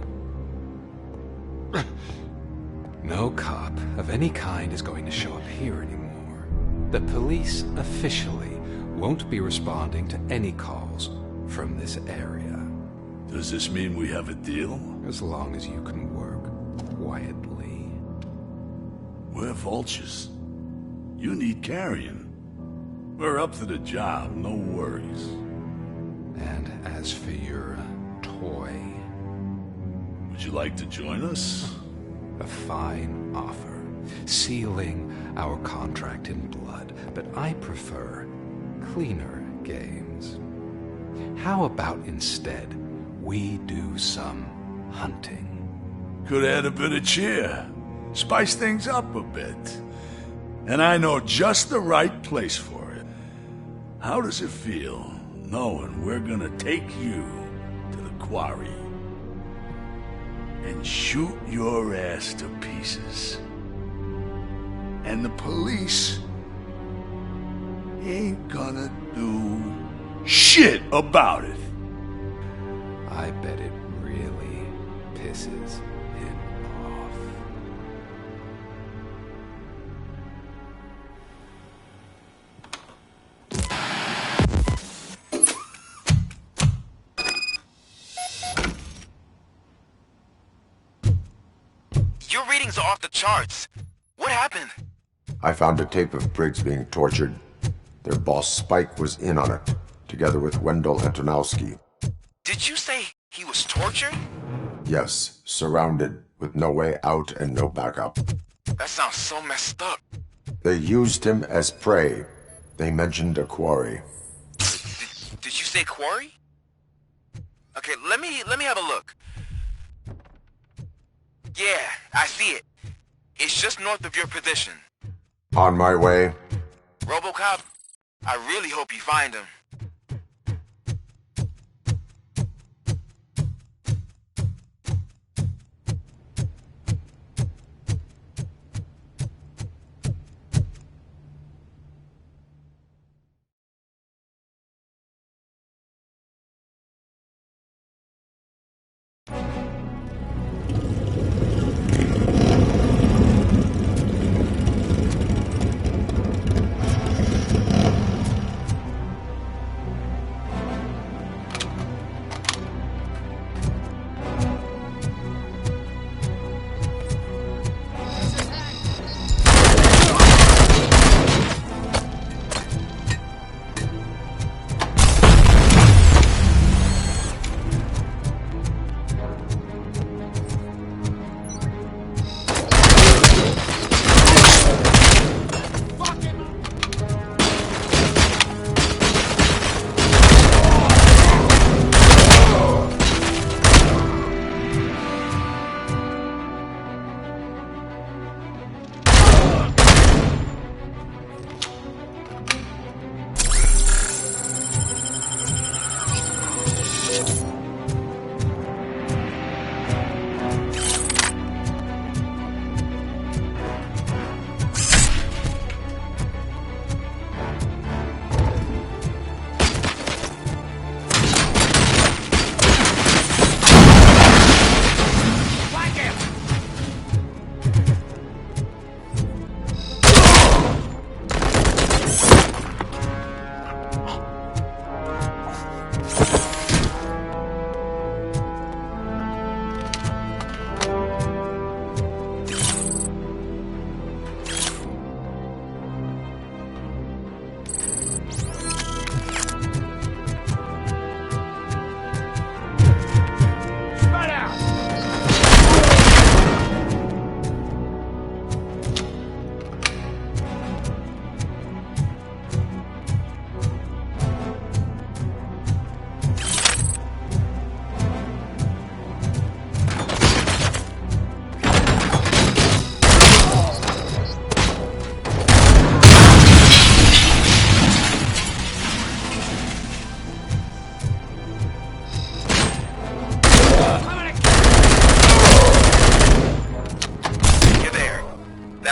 No cop of any kind is going to show up here anymore. The police officially won't be responding to any calls from this area. Does this mean we have a deal? As long as you can work quietly. We're vultures. You need carrying. We're up to the job, no worries. And as for your toy... Would you like to join us? A fine offer, sealing our contract in blood, but I prefer cleaner games. How about instead we do some hunting? Could add a bit of cheer, spice things up a bit. And I know just the right place for it. How does it feel knowing we're gonna take you to the quarry and shoot your ass to pieces? And the police ain't gonna do shit about it. I bet it really pisses him off. Your readings are off the charts. What happened? I found a tape of Briggs being tortured. Their boss Spike was in on it, together with Wendell Antonowski. Did you say he was tortured? Yes, surrounded, with no way out and no backup. That sounds so messed up. They used him as prey. They mentioned a quarry. Did you say quarry? Okay, let me have a look. Yeah, I see it. It's just north of your position. On my way. Robocop, I really hope you find him.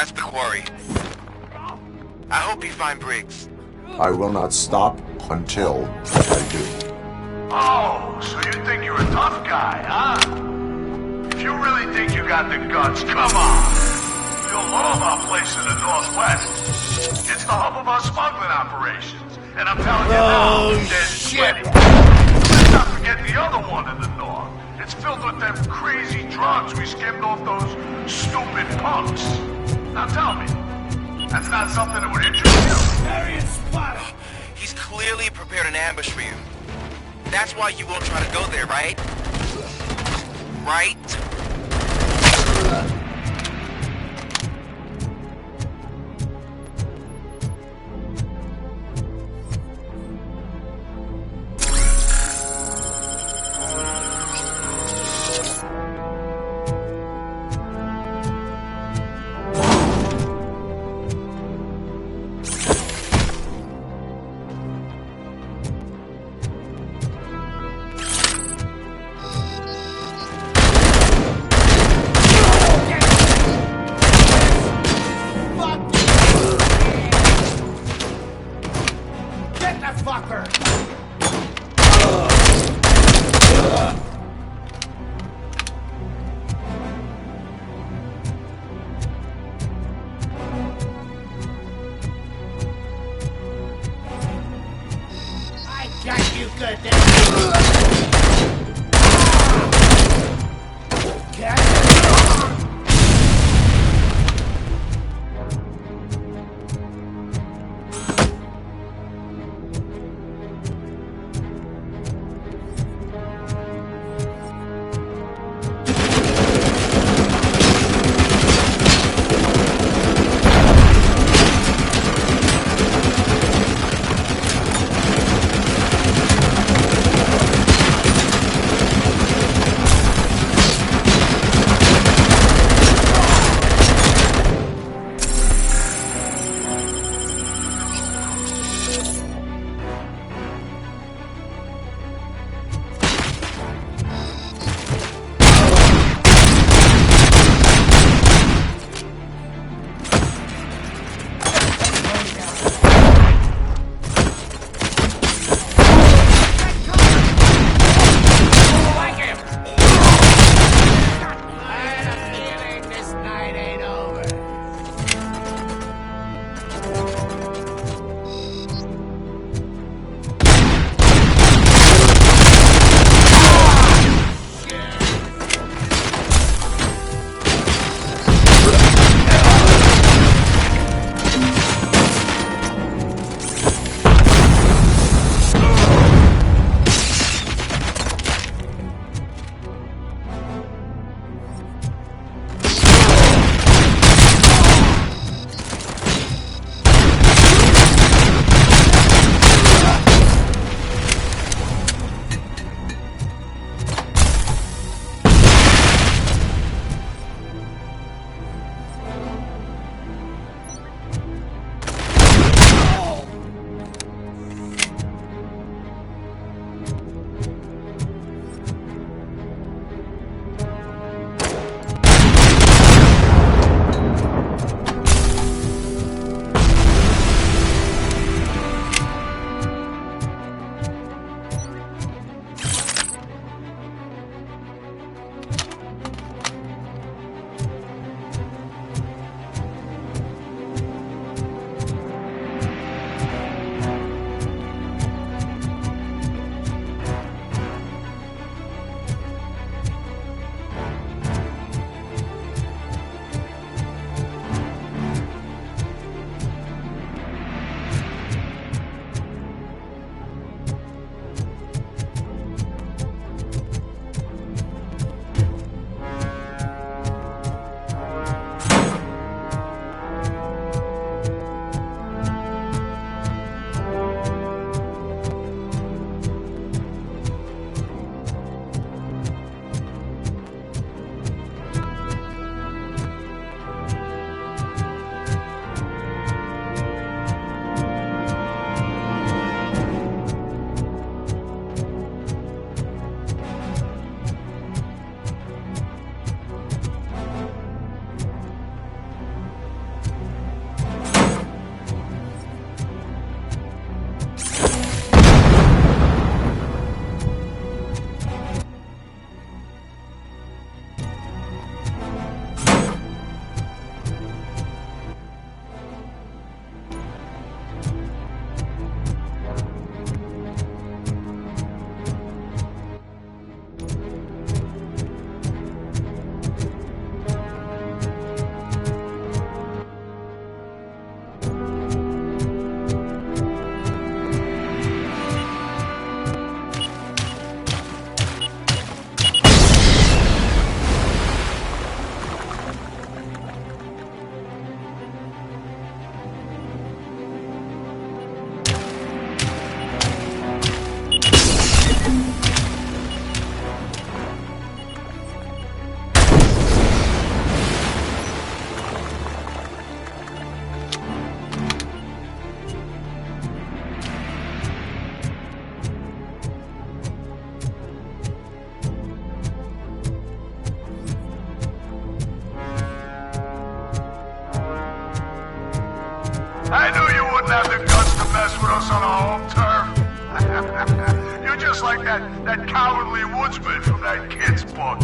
That's the quarry. I hope you find Briggs. I will not stop until I do. Oh, so you think you're a tough guy, huh? If you really think you got the guts, come on. You'll love our place in the Northwest. It's the hub of our smuggling operations. And I'm telling you now, there's plenty. Let's not forget the other one in the north. It's filled with them crazy drugs we skimmed off those stupid punks. Now tell me, that's not something that would interest you? Darius Spotter! He's clearly prepared an ambush for you. That's why you won't try to go there, right? Right? You're just like that cowardly woodsman from that kid's book.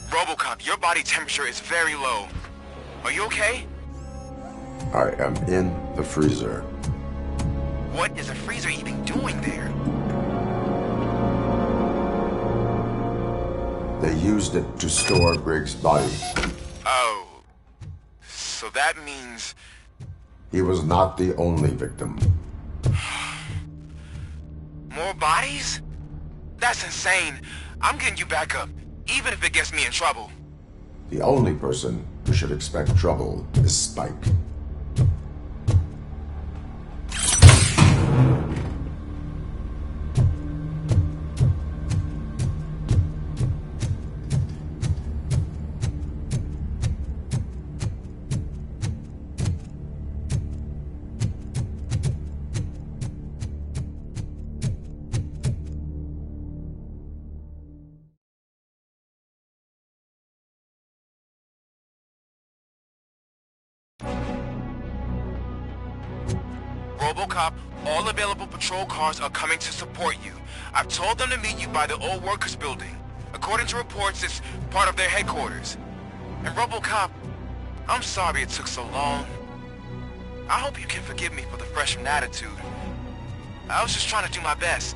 Robocop, your body temperature is very low. Are you okay? I am in the freezer. What is a freezer even doing there? They used it to store Briggs' body. Oh. So that means... He was not the only victim. More bodies? That's insane. I'm getting you back up, even if it gets me in trouble. The only person who should expect trouble is Spike. Robocop, all available patrol cars are coming to support you. I've told them to meet you by the old workers building. According to reports, it's part of their headquarters. And Robocop, I'm sorry it took so long. I hope you can forgive me for the freshman attitude. I was just trying to do my best.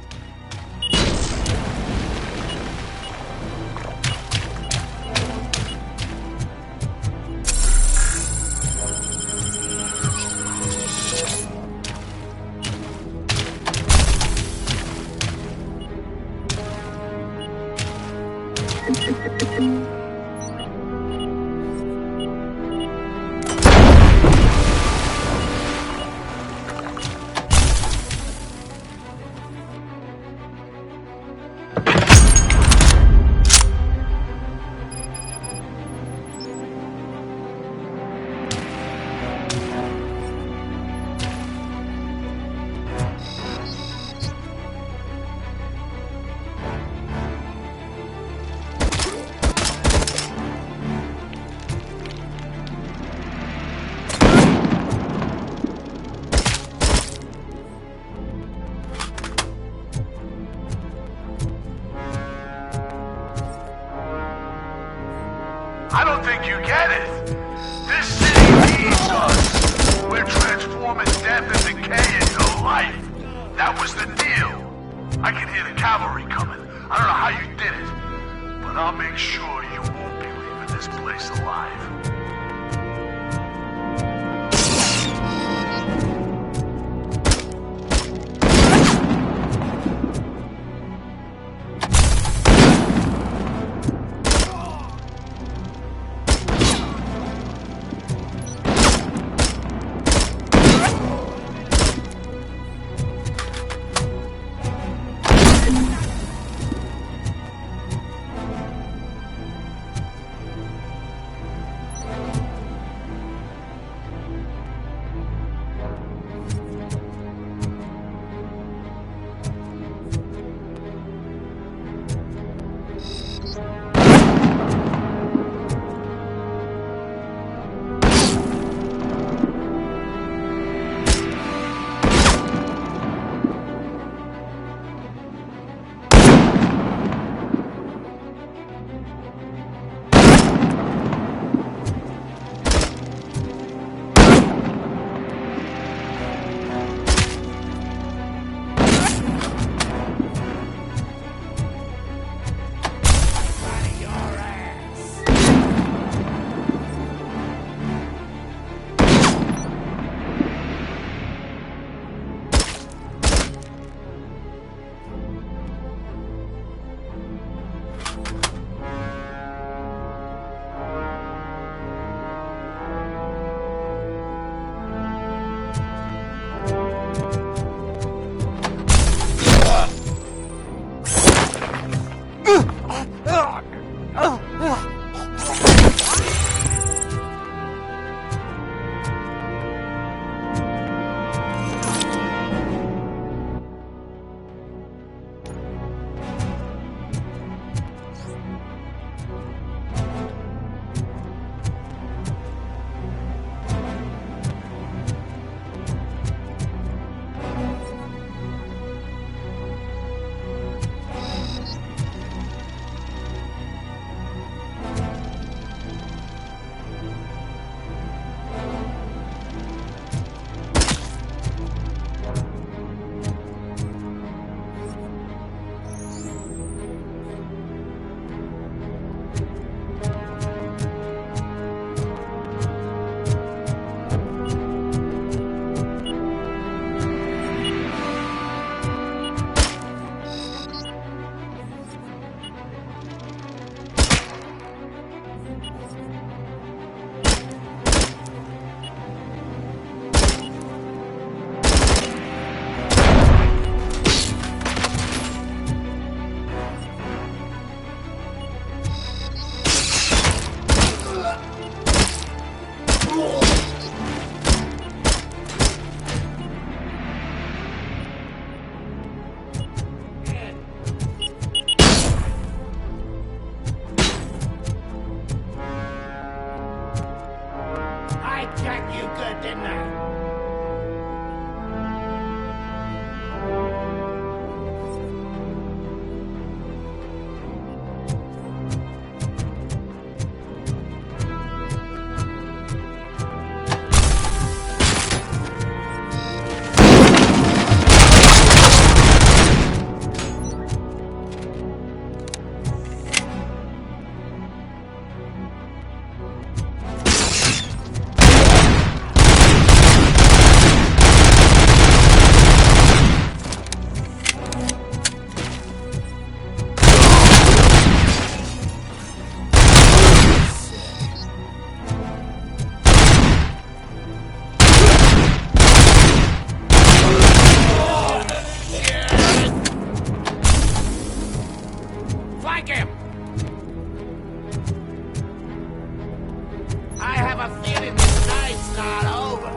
I got you good, didn't I? Flank him! I have a feeling this night's not over.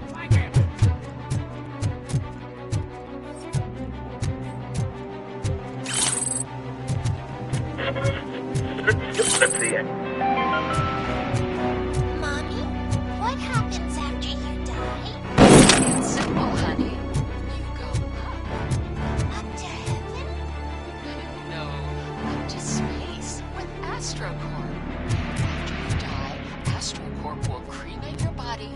Flank him! Let's see it. Mommy, what happens after you die? It's simple, honey. You go Up to heaven? no, up to space with AstroCorp. After you die, AstroCorp will cremate your body,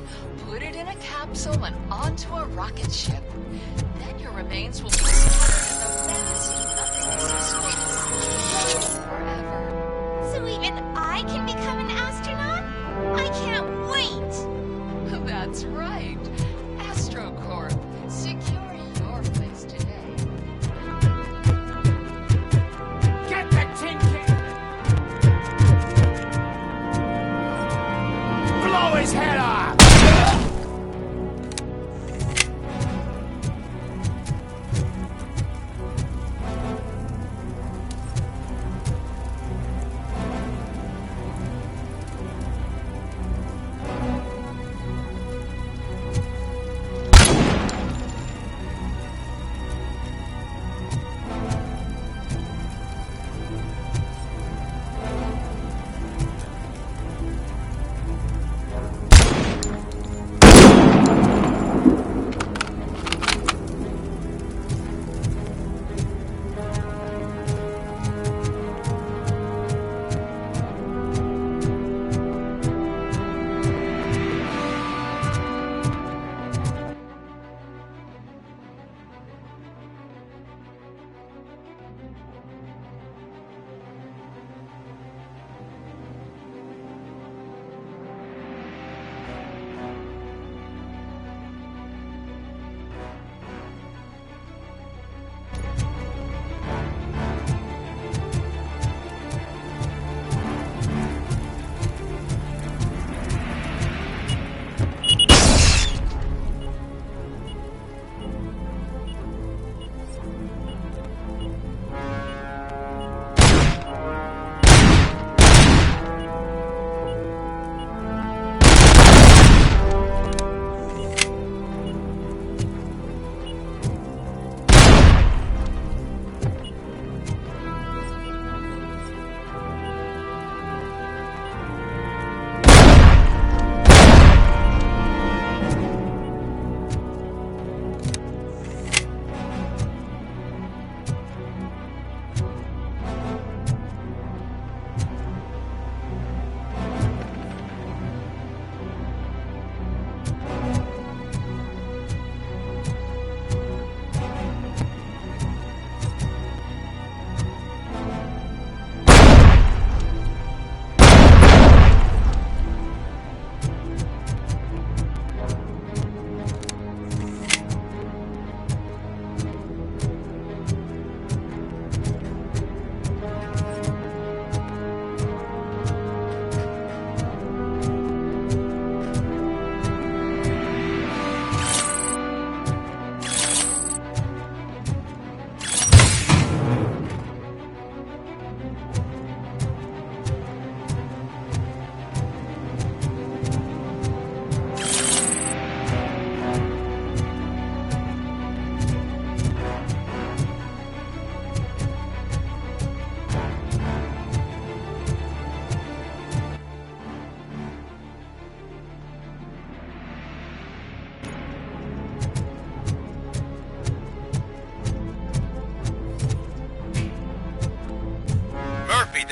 put it in a capsule and onto a rocket ship. Then your remains will be scattered in the vast nothingness of space. Forever. So even I can become an astronaut? I can't wait! That's right. AstroCorp. Secure your place today. Get the tin can! Blow his head off!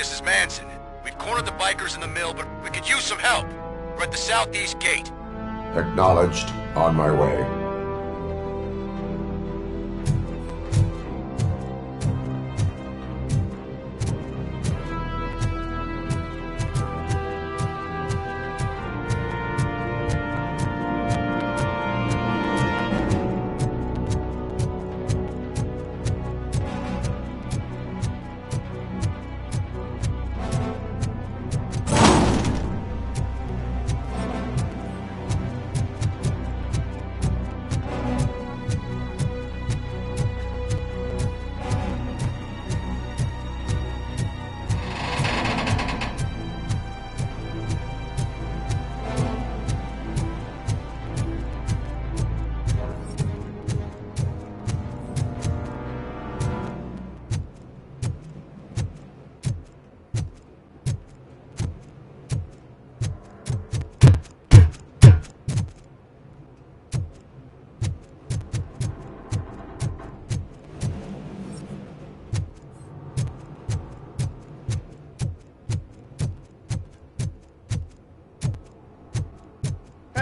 this is Manson. We've cornered the bikers in the mill, but we could use some help. We're at the southeast gate. Acknowledged. On my way.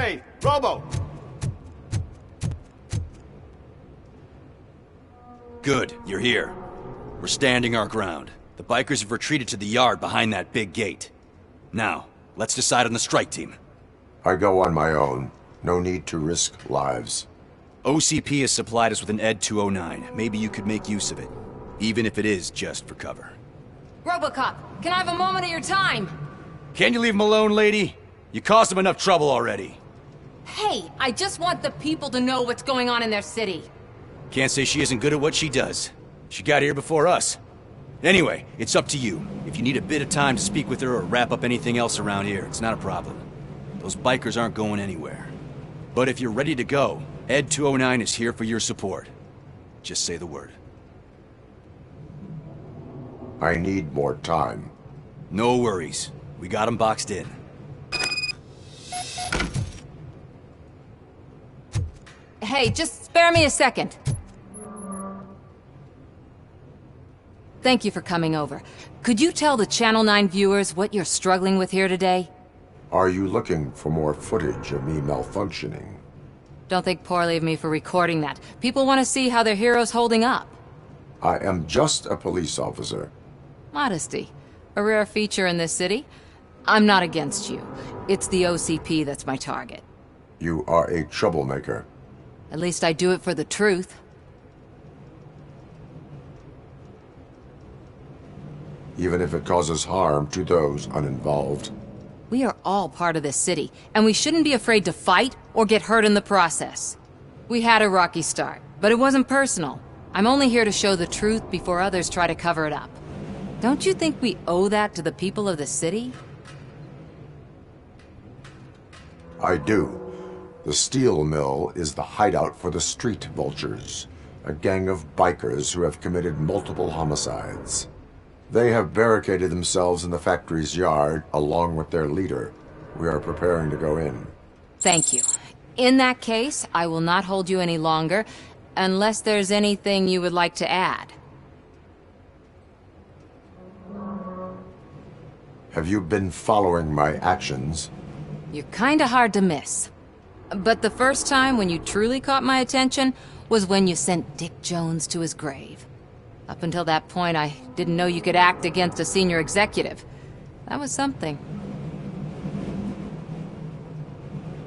Hey, Robo! Good, you're here. We're standing our ground. The bikers have retreated to the yard behind that big gate. Now, let's decide on the strike team. I go on my own. No need to risk lives. OCP has supplied us with an ED 209. Maybe you could make use of it, even if it is just for cover. Robocop, can I have a moment of your time? Can you leave him alone, lady? You caused him enough trouble already. Hey, I just want the people to know what's going on in their city. Can't say she isn't good at what she does. She got here before us. Anyway, it's up to you. If you need a bit of time to speak with her or wrap up anything else around here, it's not a problem. Those bikers aren't going anywhere. But if you're ready to go, ED 209 is here for your support. Just say the word. I need more time. No worries. We got him boxed in. Hey, just spare me a second. Thank you for coming over. Could you tell the Channel 9 viewers what you're struggling with here today? Are you looking for more footage of me malfunctioning? Don't think poorly of me for recording that. People want to see how their hero's holding up. I am just a police officer. Modesty. A rare feature in this city. I'm not against you. It's the OCP that's my target. You are a troublemaker. At least I do it for the truth. Even if it causes harm to those uninvolved. We are all part of this city, and we shouldn't be afraid to fight or get hurt in the process. We had a rocky start, but it wasn't personal. I'm only here to show the truth before others try to cover it up. Don't you think we owe that to the people of the city? I do. The steel mill is the hideout for the street vultures, a gang of bikers who have committed multiple homicides. They have barricaded themselves in the factory's yard, along with their leader. We are preparing to go in. Thank you. In that case, I will not hold you any longer, unless there's anything you would like to add. Have you been following my actions? You're kinda hard to miss. But the first time when you truly caught my attention was when you sent Dick Jones to his grave. Up until that point, I didn't know you could act against a senior executive. That was something.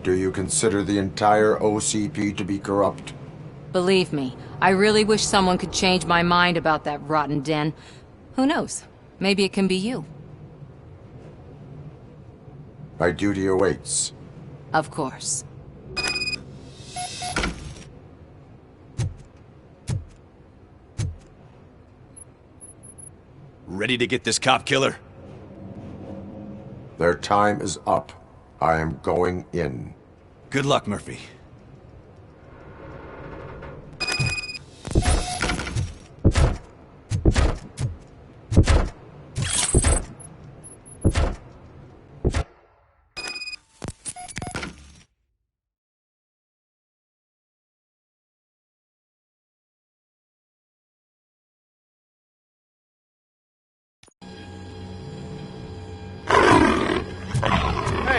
Do you consider the entire OCP to be corrupt? Believe me, I really wish someone could change my mind about that rotten den. Who knows? Maybe it can be you. My duty awaits. Of course. Ready to get this cop killer? Their time is up. I am going in. Good luck, Murphy.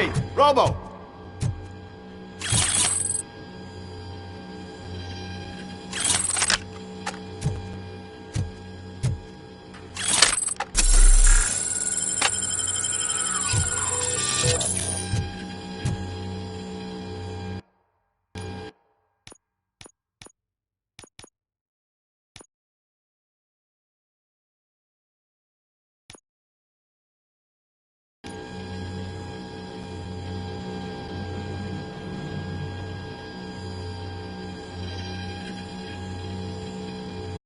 Hey, Robo!